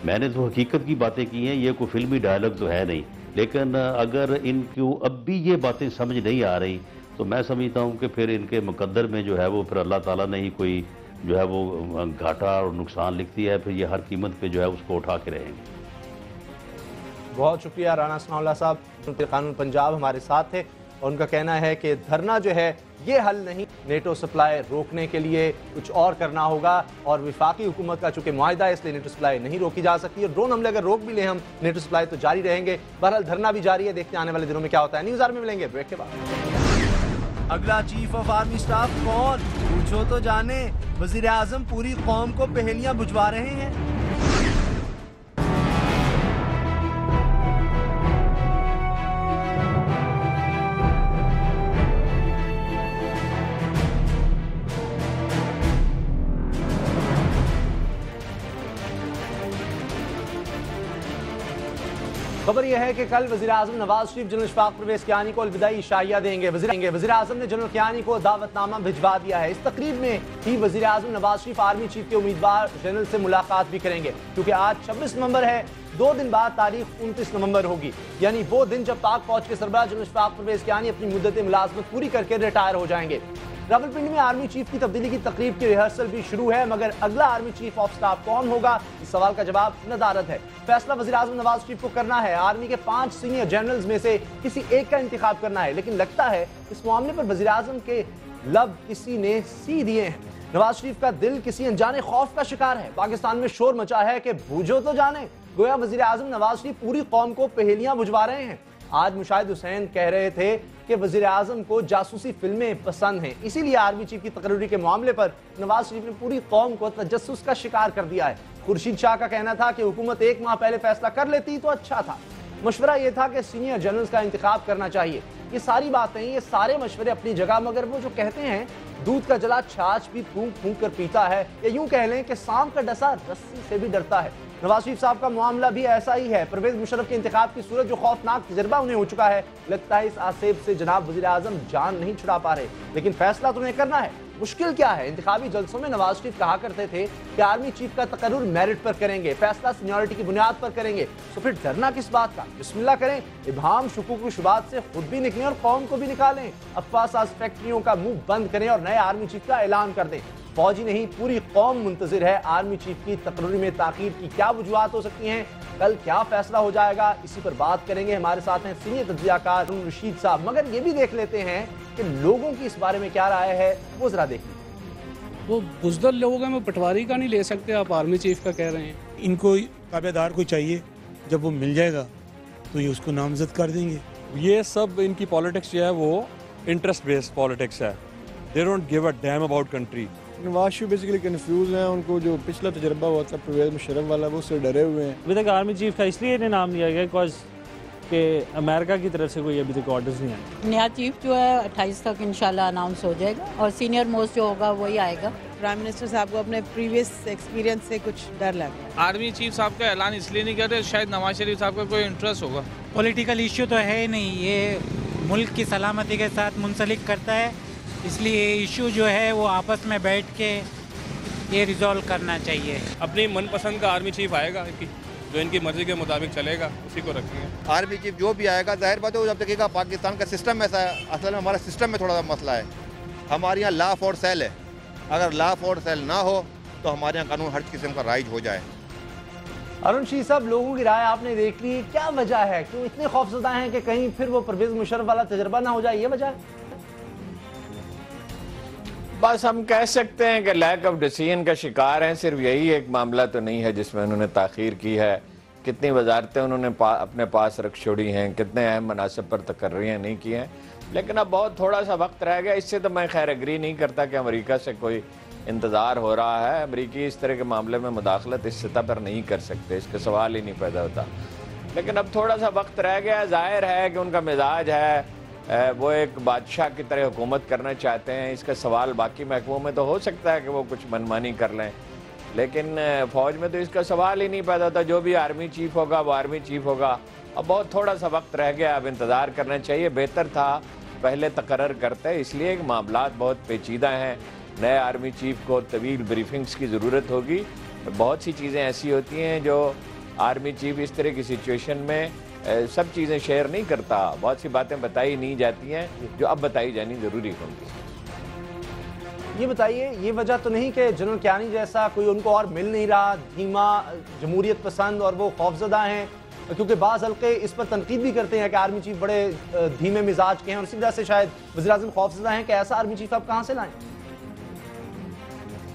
मैंने तो हकीकत की बातें की हैं, ये कोई फिल्मी डायलॉग तो है नहीं, लेकिन अगर इनको अब भी ये बातें समझ नहीं आ रही तो मैं समझता हूँ कि फिर इनके मुकद्दर में जो है वो फिर अल्लाह ताला ने ही कोई जो है वो घाटा और नुकसान लिख दिया है, फिर ये हर कीमत पे जो है उसको उठा के रहेंगे। बहुत शुक्रिया राना सनाउल्लाह साहब, कानून पंजाब हमारे साथ थे और उनका कहना है कि धरना जो है ये हल नहीं, नेटो सप्लाई रोकने के लिए कुछ और करना होगा और विफाकी हुकूमत का चूंकि मुआहिदा है इसलिए नेटो सप्लाई नहीं रोकी जा सकती। और ड्रोन हमले अगर रोक भी लें हम, नेटो सप्लाई तो जारी रहेंगे। बहरहाल धरना भी जारी है, देखते हैं आने वाले दिनों में क्या होता है। न्यूज़ आवर में मिलेंगे ब्रेक के बाद। अगला चीफ ऑफ आर्मी स्टाफ कौन, पूछो तो जाने। वजीर आजम पूरी कौम को पहेलियां बुझवा रहे हैं। खबर यह है कि कल वज़ीर आज़म नवाज शरीफ जनरल इशफाक परवेज़ कियानी को अलविदाई शाहिया देंगे। वज़ीर आज़म ने जनरल कियानी को दावतनामा भिजवा दिया है। इस तकरीब में ही वज़ीर आज़म नवाज शरीफ आर्मी चीफ के उम्मीदवार जनरल से मुलाकात भी करेंगे, क्योंकि आज 26 नवंबर है, 2 दिन बाद तारीख 29 नवंबर होगी, यानी वो दिन जब पाक फौज के सरबराह जनरल इशफाक परवेज़ कियानी अपनी मुद्दत मुलाजमत पूरी करके रिटायर हो जाएंगे। रावलपिंडी में आर्मी चीफ की तब्दीली की तकरीब की रिहर्सल भी शुरू है, मगर अगला आर्मी चीफ ऑफ स्टाफ कौन होगा, इस सवाल का जवाब नदारद है। फैसला वज़ीर आज़म नवाज शरीफ को करना है। आर्मी के 5 सीनियर जनरल्स में से किसी एक का इंतखाब करना है, लेकिन लगता है इस मामले पर वज़ीर आज़म के लब किसी ने सी दिए हैं। नवाज शरीफ का दिल किसी अनजाने खौफ का शिकार है। पाकिस्तान में शोर मचा है कि बूझो तो जाने, गोया वज़ीर आज़म नवाज शरीफ पूरी कौम को पहेलियां बुझवा रहे हैं। आज मुशाहिद हुसैन कह रहे थे कि वज़ीर आज़म को जासूसी फिल्में पसंद हैं, इसीलिए आर्मी चीफ की तकरीरी के मामले पर नवाज शरीफ ने पूरी कौम को तजस्सुस का शिकार कर दिया है। खुर्शीद शाह का कहना था कि हुकूमत 1 माह पहले फैसला कर लेती तो अच्छा था। मशवरा यह था कि सीनियर जनरल्स का इंतखाब करना चाहिए। ये सारी बातें, ये सारे मशवरे अपनी जगह, मगर वो जो कहते हैं दूध का जला छाछ भी फूंक फूंक कर पीता है, या यूं कह लें कि सांप का डसा रस्सी से भी डरता है। नवाज शरीफ साहब का मामला भी ऐसा ही है। परवेज मुशर्रफ के इंतखाब की सूरत जो खौफनाक तजर्बा उन्हें हो चुका है, लगता है इस आसेब से जनाब वज़ीर आज़म जान नहीं छुड़ा पा रहे, लेकिन फैसला तो उन्हें करना है। मुश्किल क्या है? इंतखाबी जलसों में नवाज शरीफ कहा करते थे कि आर्मी चीफ का तकर्रुर मेरिट पर करेंगे, फैसला सीनियरिटी की बुनियाद पर करेंगे, तो फिर डरना किस बात का? बिस्मिल्लाह करें, इबहाम शुकूक शुबात से खुद भी निकलें और कौम को भी निकालें। अफवाह साज फैक्ट्रियों का मुंह बंद करें और नए आर्मी चीफ का ऐलान कर दें। फौजी नहीं, पूरी कौम मुंतजिर है आर्मी चीफ की तकरीर में ताकीर की क्या वजूहात हो सकती हैं, कल क्या फैसला हो जाएगा, इसी पर बात करेंगे। हमारे साथ हैं सीनियर तज्जियाकार रशीद साहब। मगर ये भी देख लेते हैं कि लोगों की इस बारे में क्या राय है, वो जरा देख लीजिए। वो बुज़दिल लोग हैं, वो पटवारी का नहीं ले सकते, आप आर्मी चीफ का कह रहे हैं। इनको ताबेदार को चाहिए, जब वो मिल जाएगा तो ये उसको नामजद कर देंगे। ये सब इनकी पॉलिटिक्स जो है वो इंटरेस्ट बेस्ड पॉलिटिक्स है। They don't give a damn about country. Nawaz Sharif basically confuse हैं, उनको जो पिछला तजर्बा हुआ था परवेज़ मुशर्रफ वाला, वो उससे डरे हुए हैं। अभी तक आर्मी चीफ का इसलिए इन्हें नाम दिया गया बिकॉज कि अमेरिका की तरफ से कोई अभी तक ऑर्डर्स नहीं आए। नया चीफ जो है 28 तक इंशाल्लाह अनाउंस हो जाएगा और सीनियर मोस्ट जो होगा वही आएगा। प्राइम मिनिस्टर साहब को अपने प्रीवियस एक्सपीरियंस से कुछ डर लग रहा है। आर्मी चीफ साहब का ऐलान इसलिए नहीं कर रहे, शायद नवाज शरीफ साहब का कोई इंटरेस्ट होगा। पॉलिटिकल इश्यू तो है ही नहीं, ये मुल्क की सलामती के साथ मुंसलिक करता है, इसलिए इशू जो है वो आपस में बैठ के ये रिजॉल्व करना चाहिए। अपनी मनपसंद का आर्मी चीफ आएगा कि जो इनकी मर्जी के मुताबिक चलेगा, उसी को रखेंगे। आर्मी चीफ जो भी आएगा, जाहिर बात है वो जब तक पाकिस्तान का सिस्टम ऐसा है, असल में हमारा सिस्टम में थोड़ा सा मसला है। हमारे यहाँ लॉ फॉर सेल है, अगर लॉ फॉर सेल ना हो तो हमारे यहाँ कानून हर किस्म का राइज हो जाए। अरुण शी साहब, लोगों की राय आपने देख ली, क्या वजह है, क्यों इतने खौफजदा हैं कि कहीं फिर वो परवेज मुशर्रफ वाला तजर्बा ना हो जाए, ये वजह है? बस हम कह सकते हैं कि लैक ऑफ डिसीजन का शिकार हैं। सिर्फ यही एक मामला तो नहीं है जिसमें उन्होंने ताखीर की है, कितनी वजारतें उन्होंने अपने पास रख छोड़ी हैं, कितने अहम मनासिब पर तकर्रियाँ नहीं की हैं। लेकिन अब बहुत थोड़ा सा वक्त रह गया। इससे तो मैं खैर एग्री नहीं करता कि अमेरिका से कोई इंतज़ार हो रहा है। अमेरिकी इस तरह के मामले में मुदाखलत इस सतह पर नहीं कर सकते, इसका सवाल ही नहीं पैदा होता। लेकिन अब थोड़ा सा वक्त रह गया। ज़ाहिर है कि उनका मिजाज है, वो एक बादशाह की तरह हुकूमत करना चाहते हैं। इसका सवाल बाकी महकमों में तो हो सकता है कि वो कुछ मनमानी कर लें, लेकिन फ़ौज में तो इसका सवाल ही नहीं पैदा होता। जो भी आर्मी चीफ होगा वो आर्मी चीफ होगा। अब बहुत थोड़ा सा वक्त रह गया, अब इंतज़ार करना चाहिए। बेहतर था पहले तकर्रर करते, इसलिए कि मामलात बहुत पेचीदा हैं। नए आर्मी चीफ को तवील ब्रीफिंग्स की ज़रूरत होगी। बहुत सी चीज़ें ऐसी होती हैं जो आर्मी चीफ इस तरह की सिचुएशन में सब चीज़ें शेयर नहीं करता। बहुत सी बातें बताई नहीं जाती हैं जो अब बताई जानी ज़रूरी होंगी। ये बताइए, ये वजह तो नहीं कि जनरल कियानी जैसा कोई उनको और मिल नहीं रहा, धीमा, जमहूरियत पसंद और वो खौफजदा हैं? क्योंकि बाज़ हल्के इस पर तनकीद भी करते हैं कि आर्मी चीफ बड़े धीमे मिजाज के हैं और इसी वजह से शायद वज़ीर-ए-आज़म खौफजदा हैं कि ऐसा आर्मी चीफ आप कहाँ से लाएं?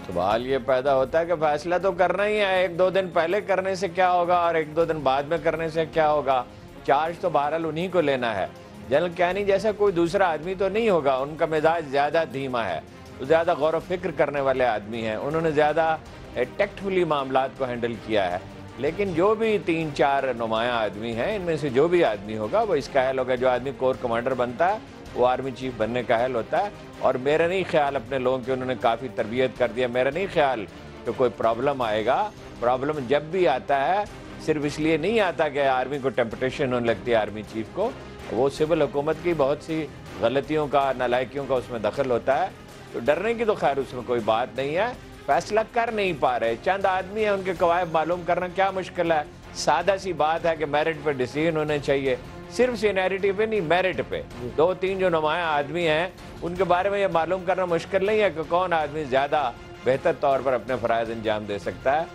सवाल ये पैदा होता है कि फैसला तो करना ही है। 1-2 दिन पहले करने से क्या होगा और 1-2 दिन बाद में करने से क्या होगा? चार्ज तो बहरहाल उन्हीं को लेना है। जनरल कियानी जैसा कोई दूसरा आदमी तो नहीं होगा। उनका मिजाज ज़्यादा धीमा है, ज़्यादा गौर व फिक्र करने वाले आदमी हैं। उन्होंने ज़्यादा टेक्टफुली मामलात को हैंडल किया है। लेकिन जो भी 3-4 नुमाया आदमी हैं, इनमें से जो भी आदमी होगा वो इसका अहल होगा। जो आदमी कोर कमांडर बनता है वो आर्मी चीफ बनने का अहल होता है। और मेरा नहीं ख्याल, अपने लोगों की उन्होंने काफ़ी तरबियत कर दिया, मेरा नहीं ख्याल कि कोई प्रॉब्लम आएगा। प्रॉब्लम जब भी आता है सिर्फ इसलिए नहीं आता कि आर्मी को टेम्पटेशन होने लगती है आर्मी चीफ को, वो सिविल हुकूमत की बहुत सी गलतियों का, नालायकियों का उसमें दखल होता है। तो डरने की तो खैर उसमें कोई बात नहीं है। फैसला कर नहीं पा रहे, चंद आदमी हैं, उनके कवायद मालूम करना क्या मुश्किल है? सादा सी बात है कि मेरिट पे डिसीजन होने चाहिए, सिर्फ सीनियरिटी पे नहीं, मेरिट पे। 2-3 जो नुमाया आदमी हैं उनके बारे में ये मालूम करना मुश्किल नहीं है कि कौन आदमी ज़्यादा बेहतर तौर पर अपने फ़राइज़ अंजाम दे सकता है।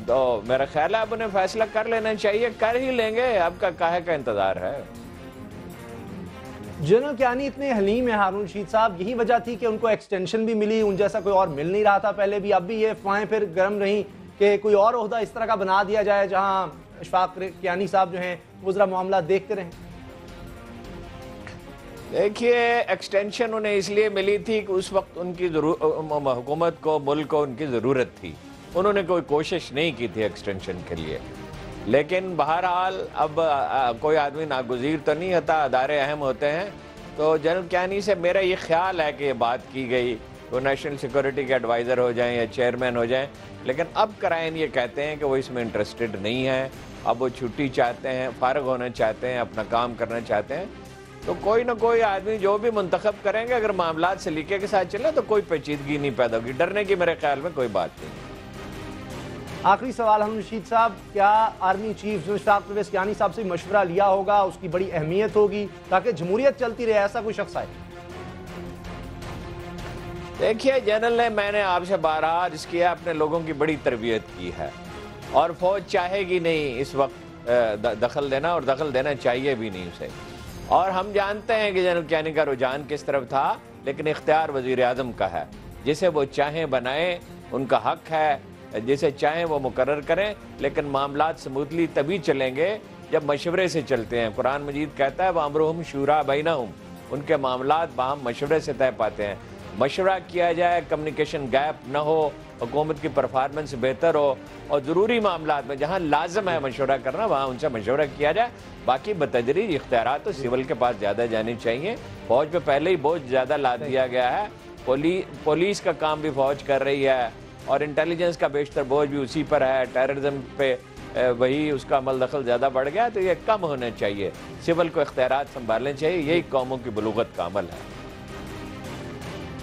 तो मेरा ख्याल है अब उन्हें फैसला कर लेना चाहिए, कर ही लेंगे। अब का काहे का इंतज़ार है? जनरल कियानी इतने हलीम है हारून रशीद साहब, यही वजह थी कि उनको एक्सटेंशन भी मिली, उन जैसा कोई और मिल नहीं रहा था पहले भी। अब भी ये अफवाहें फिर गर्म रही कि कोई और ओहदा इस तरह का बना दिया जाए जहां अशफाक कियानी साहब जो हैं वो जरा मामला देखते रहें। देखिए, एक्सटेंशन उन्हें इसलिए मिली थी कि उस वक्त उनकी हुकूमत को, मुल्क को उनकी ज़रूरत थी। उन्होंने कोई कोशिश नहीं की थी एक्सटेंशन के लिए। लेकिन बहरहाल अब कोई आदमी नागुज़ीर तो नहीं होता, अदारे अहम होते हैं। तो जनरल कियानी से मेरा ये ख्याल है कि ये बात की गई, वो नेशनल सिक्योरिटी के एडवाइज़र हो जाएं या चेयरमैन हो जाएं। लेकिन अब कराइन ये कहते हैं कि वो इसमें इंटरेस्टेड नहीं है। अब वो छुट्टी चाहते हैं, फ़ारग होना चाहते हैं, अपना काम करना चाहते हैं। तो कोई ना कोई आदमी जो भी मुंतखब करेंगे, अगर मामलात सलीके के साथ चले तो कोई पेचीदगी नहीं पैदा होगी। डरने की मेरे ख्याल में कोई बात नहीं। आखिरी सवाल हारून रशीद साहब, क्या आर्मी चीफ अशफाक परवेज़ कियानी साहब से मशवरा लिया होगा? उसकी बड़ी अहमियत होगी ताकि जमहूरियत चलती रहे, ऐसा कोई शख्स आए? देखिए जनरल ने, मैंने आपसे बारहा अर्ज़ किया, अपने लोगों की बड़ी तरबियत की है और फ़ौज चाहेगी नहीं इस वक्त दखल देना, और दखल देना चाहिए भी नहीं उसे। और हम जानते हैं कि जनरल कियानी का रुझान किस तरफ था, लेकिन इख्तियार वज़ीर-ए-आज़म का है। जिसे वो चाहें बनाएं, उनका हक है, जिसे चाहें वो मुकर्रर करें। लेकिन मामलात स्मूथली तभी चलेंगे जब मशवरे से चलते हैं। कुरान मजीद कहता है वअम्रुहुम शूरा बैनहुम, उनके मामलात बाहम मशवरे से तय पाते हैं। मशवरा किया जाए, कम्युनिकेशन गैप न हो, हुकूमत की परफॉर्मेंस बेहतर हो, और ज़रूरी मामलात में जहाँ लाजम है मशवरा करना वहाँ उनसे मशवरा किया जाए। बाकी बतदरीज इख्तियारात तो सिविल के पास ज़्यादा जाने चाहिए। फ़ौज पे पहले ही बहुत ज़्यादा लाद दिया गया है। पुलिस का काम भी फ़ौज कर रही है और इंटेलिजेंस का बेशतर बोझ भी उसी पर है। टेररिज्म पे वही उसका अमल दखल ज़्यादा बढ़ गया, तो ये कम होना चाहिए। सिविल को इख्तियारात संभालने चाहिए, यही कौमों की बलूगत का अमल है।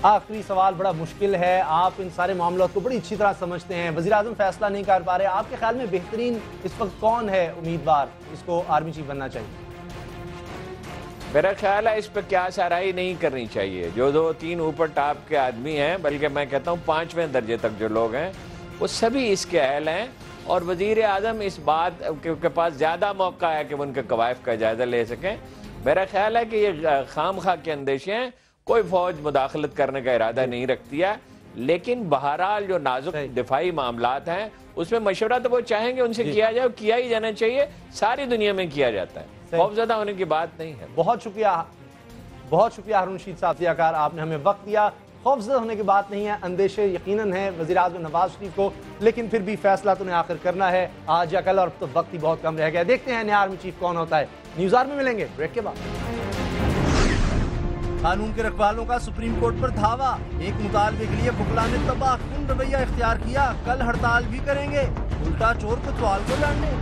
आखिरी सवाल बड़ा मुश्किल है, आप इन सारे मामलों को बड़ी अच्छी तरह समझते हैं, वज़ीर-ए-आज़म फैसला नहीं कर पा रहे, आपके ख्याल में बेहतरीन इस वक्त कौन है उम्मीदवार इसको आर्मी चीफ बनना चाहिए? मेरा ख्याल है इस पर क्या सराही नहीं करनी चाहिए। जो 2-3 ऊपर टॉप के आदमी हैं, बल्कि मैं कहता हूँ 5वें दर्जे तक जो लोग हैं, वो सभी इसके अहल हैं। और वज़ीर-ए-आज़म इस बात के पास ज़्यादा मौका है कि वो उनके कवायफ का जायज़ा ले सकें। मेरा ख्याल है कि ये खामखा के अंदेशे हैं, कोई फ़ौज मुदाखलत करने का इरादा नहीं रखती है। लेकिन बहरहाल जो नाजुक दिफाई मामलात हैं उसमें मशवरा तो वो चाहेंगे उनसे किया जाए, किया ही जाना चाहिए, सारी दुनिया में किया जाता है, खौफजदा होने की बात नहीं है। बहुत शुक्रिया हारून रशीद साहब सियाकार, आपने हमें वक्त दिया। खौफजदा होने की बात नहीं है, अंदेशे यकीनन है वज़ीर आज़म नवाज शरीफ को, लेकिन फिर भी फैसला तो उन्हें आखिर करना है आज या कल, और तो वक्त ही बहुत कम रह गया। देखते हैं नया आर्मी चीफ कौन होता है। न्यूज़ आवर में मिलेंगे ब्रेक के बाद। कानून के रखवालों का सुप्रीम कोर्ट पर धावा, एक मुतालबे के लिए वुकला ने तबाहकुन रवैया इख्तियार किया, कल हड़ताल भी करेंगे, उल्टा चोर कोतवाल को लड़ने।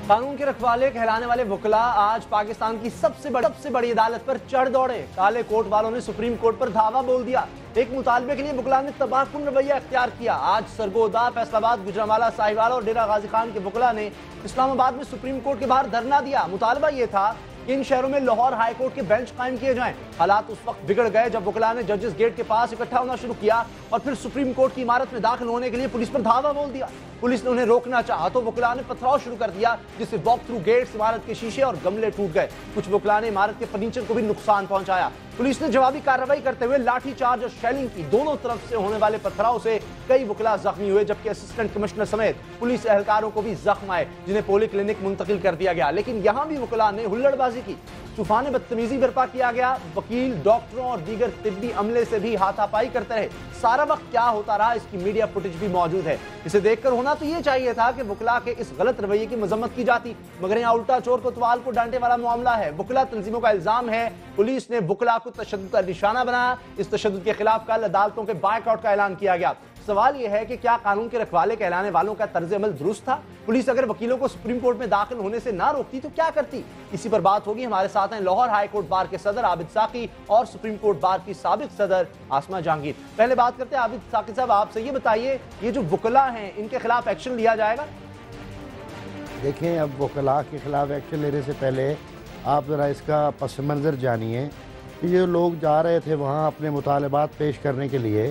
कानून के रखवाले कहलाने वाले वुकला आज पाकिस्तान की सबसे बड़ी अदालत पर चढ़ दौड़े। काले कोट वालों ने सुप्रीम कोर्ट पर धावा बोल दिया, एक मुतालबे के लिए वुकला ने तबाहकुन रवैया इख्तियार किया। आज सरगोदा, फैसलाबाद, गुजरांवाला, साहिवाल और डेरा गाजी खान के वुकला ने इस्लामाबाद में सुप्रीम कोर्ट के बाहर धरना दिया। मुतालबा ये था कि इन शहरों में लाहौर हाई कोर्ट के बेंच कायम किए जाएं। हालात उस वक्त बिगड़ गए जब वुकला ने जजेस गेट के पास इकट्ठा होना शुरू किया और फिर सुप्रीम कोर्ट की इमारत में दाखिल होने के लिए पुलिस पर धावा बोल दिया। पुलिस ने उन्हें रोकना चाहा तो वुकला ने पथराव शुरू कर दिया, जिससे वॉक थ्रू गेट्स, इमारत के शीशे और गमले टूट गए। कुछ वुकला ने इमारत के फर्नीचर को भी नुकसान पहुंचाया। पुलिस ने जवाबी कार्रवाई करते हुए लाठी चार्ज और शेलिंग की। दोनों तरफ से होने वाले पथराव से कई वुकला जख्मी हुए, जबकि असिस्टेंट कमिश्नर समेत पुलिस एहलकारों को भी जख्म आए, जिन्हें पोली क्लिनिक मुंतकिल कर दिया गया। लेकिन यहां भी वुकला ने हुल्लड़बाजी की, तूफान बदतमीजी बर्पा किया गया। वकील, डॉक्टरों और दीगर तिब्बी अमले से भी हाथापाई करते रहे। सारा वक्त क्या होता रहा, इसकी मीडिया फुटेज भी मौजूद है। इसे देखकर होना तो ये चाहिए था कि वुकला के इस गलत रवैये की मजम्मत की जाती, मगर यहाँ उल्टा चोर कोतवाल को डांटे वाला मामला है। वुकला तंजीमों का इल्जाम है पुलिस ने वुकला को तशद्दुद का निशाना बनाया। इस तशद्दुद के खिलाफ कल अदालतों के बायकआउट का ऐलान किया गया। सवाल यह है कि क्या कानून के रखवाले कहलाने वालों का तर्ज अमल दुरुस्त था? पुलिस अगर वकीलों को सुप्रीम कोर्ट में दाखिल होने से ना रोकती तो क्या करती? इसी पर बात होगी। हमारे साथ हैं लाहौर हाई कोर्ट बार के सदर आबिद साकी और सुप्रीम कोर्ट बार की साबिक सदर आसमा जहांगीर। पहले बात करते हैं आबिद साकी साहब, आपसे ये बताइए, ये जो वुकला हैं इनके खिलाफ एक्शन लिया जाएगा? देखें, अब वुकला के खिलाफ एक्शन लेने से पहले आप ज़रा इसका पस मंज़र जानिए कि ये लोग जा रहे थे वहाँ अपने मुतालबात पेश करने के लिए,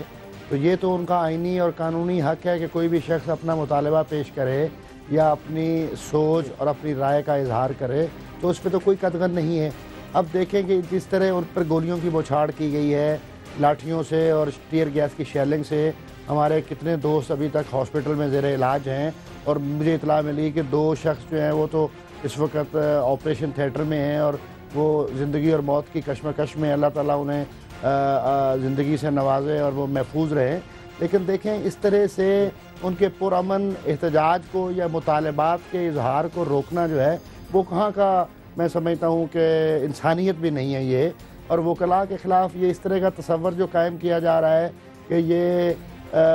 तो ये तो उनका आइनी और कानूनी हक है कि कोई भी शख्स अपना मुतालबा पेश करे या अपनी सोच और अपनी राय का इजहार करे, तो उस पर तो कोई कतगन नहीं है। अब देखें कि जिस तरह उन पर गोलियों की बौछार की गई है, लाठियों से और टीयर गैस की शेलिंग से, हमारे कितने दोस्त अभी तक हॉस्पिटल में ज़ेर इलाज हैं, और मुझे इतला मिली कि 2 शख्स जो हैं वो तो इस वक्त ऑपरेशन थिएटर में हैं और वो ज़िंदगी और मौत की कश्मकश में, अल्लाह ताला उन्हें ज़िंदगी से नवाजे और वो महफूज रहें। लेकिन देखें, इस तरह से उनके पुरअमन एहतजाज को या मुतालबात के इजहार को रोकना जो है वो कहाँ का, मैं समझता हूँ कि इंसानियत भी नहीं है ये। और वुकला के ख़िलाफ़ ये इस तरह का तसव्वुर जो कायम किया जा रहा है कि ये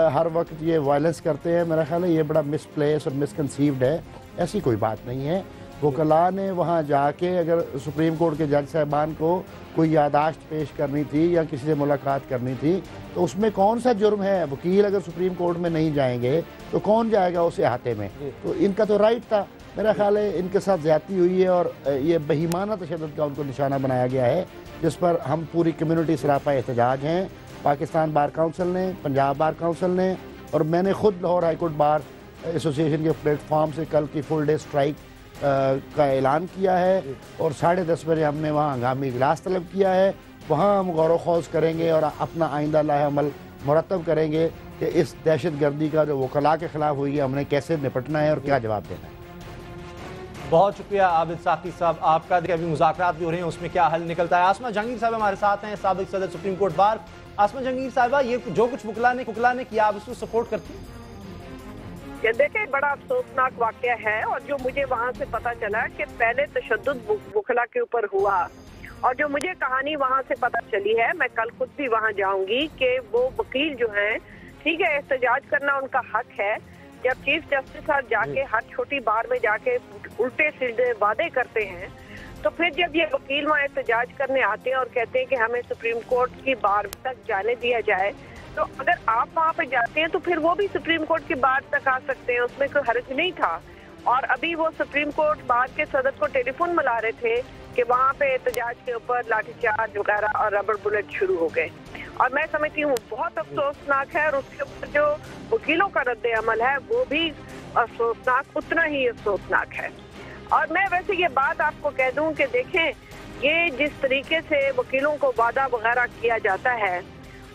हर वक्त ये वायलेंस करते हैं, मेरा ख्याल है ये बड़ा मिसप्लेस और मिसकंसीव्ड है। ऐसी कोई बात नहीं है। वुकला ने वहाँ जाके अगर सुप्रीम कोर्ट के जज साहबान को कोई यादाश्त पेश करनी थी या किसी से मुलाकात करनी थी, तो उसमें कौन सा जुर्म है? वकील अगर सुप्रीम कोर्ट में नहीं जाएंगे तो कौन जाएगा उस अहाते में? तो इनका तो राइट था। मेरा ख्याल है इनके साथ ज़्यादती हुई है और ये बेईमाना तशद्दुद का उनको निशाना बनाया गया है, जिस पर हम पूरी कम्यूनिटी सरापा एहतजाज हैं। पाकिस्तान बार काउंसिल ने, पंजाब बार काउंसिल ने और मैंने खुद Lahore high court bar association के प्लेटफॉर्म से कल की फुल डे स्ट्राइक का ऐलान किया है और 10:30 बजे हमने वहाँ हंगामी इजलास तलब किया है। वहाँ हम गौर ख़ौज़ करेंगे और अपना आइंदा लाहे अमल मुरतब करेंगे कि इस दहशत गर्दी का जो वकला के ख़िलाफ़ हुई है हमने कैसे निपटना है और क्या जवाब देना है। बहुत शुक्रिया आबिद साकी साहब आपका। देखिए, अभी मुज़ाकरात भी हो रहे हैं, उसमें क्या हल निकलता है। आसमा जहांगीर साहब हमारे साथ हैं, साबिक सदर सुप्रीम कोर्ट बार। आसमा जहांगीर साहबा, ये जो कुछ वुकला ने किया, आप इसको सपोर्ट करती हैं? ये देखें, बड़ा अफसोसनाक वाकया है और जो मुझे वहाँ से पता चला कि पहले तशद्दुद वुकला के ऊपर हुआ और जो मुझे कहानी वहाँ से पता चली है, मैं कल खुद भी वहाँ जाऊंगी, कि वो वकील जो हैं, ठीक है, एहतजाज करना उनका हक है। जब चीफ जस्टिस साहब जाके हर छोटी बार में जाके उल्टे सीधे वादे करते हैं, तो फिर जब ये वकील वहाँ एहतजाज करने आते हैं और कहते हैं कि हमें सुप्रीम कोर्ट की बार तक जाने दिया जाए, तो अगर आप वहाँ पे जाते हैं तो फिर वो भी सुप्रीम कोर्ट की बार तक आ सकते हैं, उसमें कोई हर्ज नहीं था। और अभी वो सुप्रीम कोर्ट बार के सदर को टेलीफोन मिला रहे थे कि वहाँ पे एहतजाज के ऊपर लाठीचार्ज वगैरह और रबर बुलेट शुरू हो गए। और मैं समझती हूँ बहुत अफसोसनाक है, और उसके ऊपर जो वकीलों का रद्द अमल है वो भी अफसोसनाक, उतना ही अफसोसनाक है। और मैं वैसे ये बात आपको कह दूं कि देखें, ये जिस तरीके से वकीलों को वादा वगैरह किया जाता है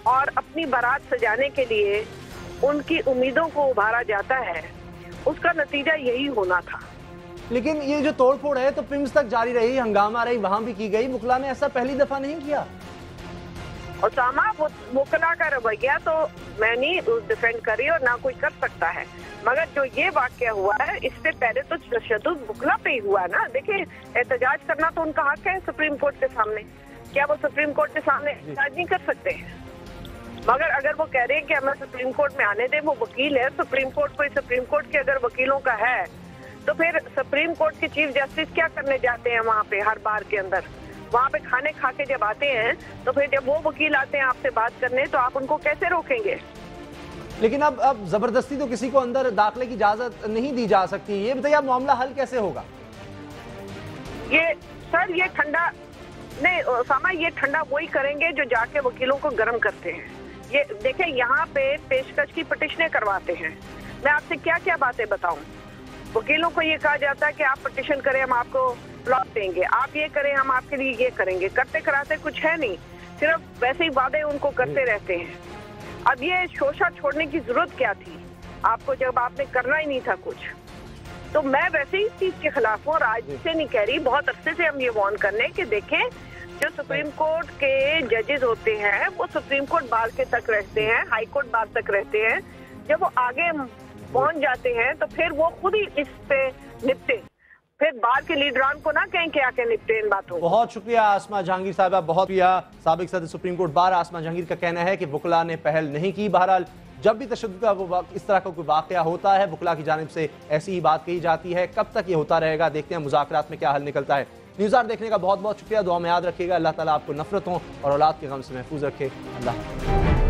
और अपनी बारात सजाने के लिए उनकी उम्मीदों को उभारा जाता है, उसका नतीजा यही होना था। लेकिन ये जो तोड़फोड़ है तो पिम्स तक जारी रही, हंगामा रही, वहां भी की गई। वुकला ने ऐसा पहली दफा नहीं किया। उसामा, वुकला का रवैया तो मैं नहीं डिफेंड कर रही और ना कोई कर सकता है, मगर जो ये वाकया हुआ है इससे पहले तो तशद्दुद वुकला पे ही हुआ ना। देखिए, एहतजाज करना तो उनका हक है सुप्रीम कोर्ट के सामने, क्या वो सुप्रीम कोर्ट के सामने एहतजाज नहीं कर सकते? मगर अगर वो कह रहे हैं कि हमें सुप्रीम कोर्ट में आने दें, वो वकील है सुप्रीम कोर्ट, कोई सुप्रीम कोर्ट के अगर वकीलों का है तो फिर सुप्रीम कोर्ट के चीफ जस्टिस क्या करने जाते हैं वहाँ पे हर बार के अंदर? वहाँ पे खाने खा के जब आते हैं तो फिर जब वो वकील आते हैं आपसे बात करने तो आप उनको कैसे रोकेंगे? लेकिन अब जबरदस्ती तो किसी को अंदर दाखिले की इजाजत नहीं दी जा सकती। ये बताइए, अब मामला हल कैसे होगा? ये सर, ये ठंडा नहीं उसामा, ये ठंडा वही करेंगे जो जाके वकीलों को गर्म करते हैं। ये देखें, यहाँ पे पेशकश की पिटिशनें करवाते हैं। मैं आपसे क्या क्या बातें बताऊं? वकीलों को ये कहा जाता है कि आप पिटिशन करें, हम आपको प्लॉट देंगे, आप ये करें, हम आपके लिए ये करेंगे। करते कराते कुछ है नहीं, सिर्फ वैसे ही वादे उनको करते रहते हैं। अब ये शोषा छोड़ने की जरूरत क्या थी आपको, जब आपने करना ही नहीं था कुछ? तो मैं वैसे ही इस चीज के खिलाफ हूँ और आज से नहीं कह रही, बहुत अरसे से हम ये वार्न करने कि देखें, जो सुप्रीम कोर्ट के जजेस होते हैं वो सुप्रीम कोर्ट बार के तक रहते हैं, हाई कोर्ट बार तक रहते हैं। जब वो आगे पहुंच जाते हैं तो फिर वो खुद ही इस पे निपटे, फिर बार के लीडरान को ना कहें कि आके निपटे इन बातों। बहुत शुक्रिया आसमा जहांगीर साहबा, बहुत शुक्रिया। साबिक सदर सुप्रीम कोर्ट बार आसमा जहांगीर का कहना है कि वुकला ने पहल नहीं की। बहरहाल जब भी तशद्दुद का वो इस तरह का कोई वाकया होता है, वुकला की जानिब से ऐसी ही बात कही जाती है। कब तक ये होता रहेगा, देखते हैं मुज़ाकरात में क्या हल निकलता है। न्यूज़ आवर देखने का बहुत बहुत शुक्रिया। दुआ में याद रखिएगा। अल्लाह ताला आपको नफरतों और औलाद के गम से महफूज रखे। अल्लाह।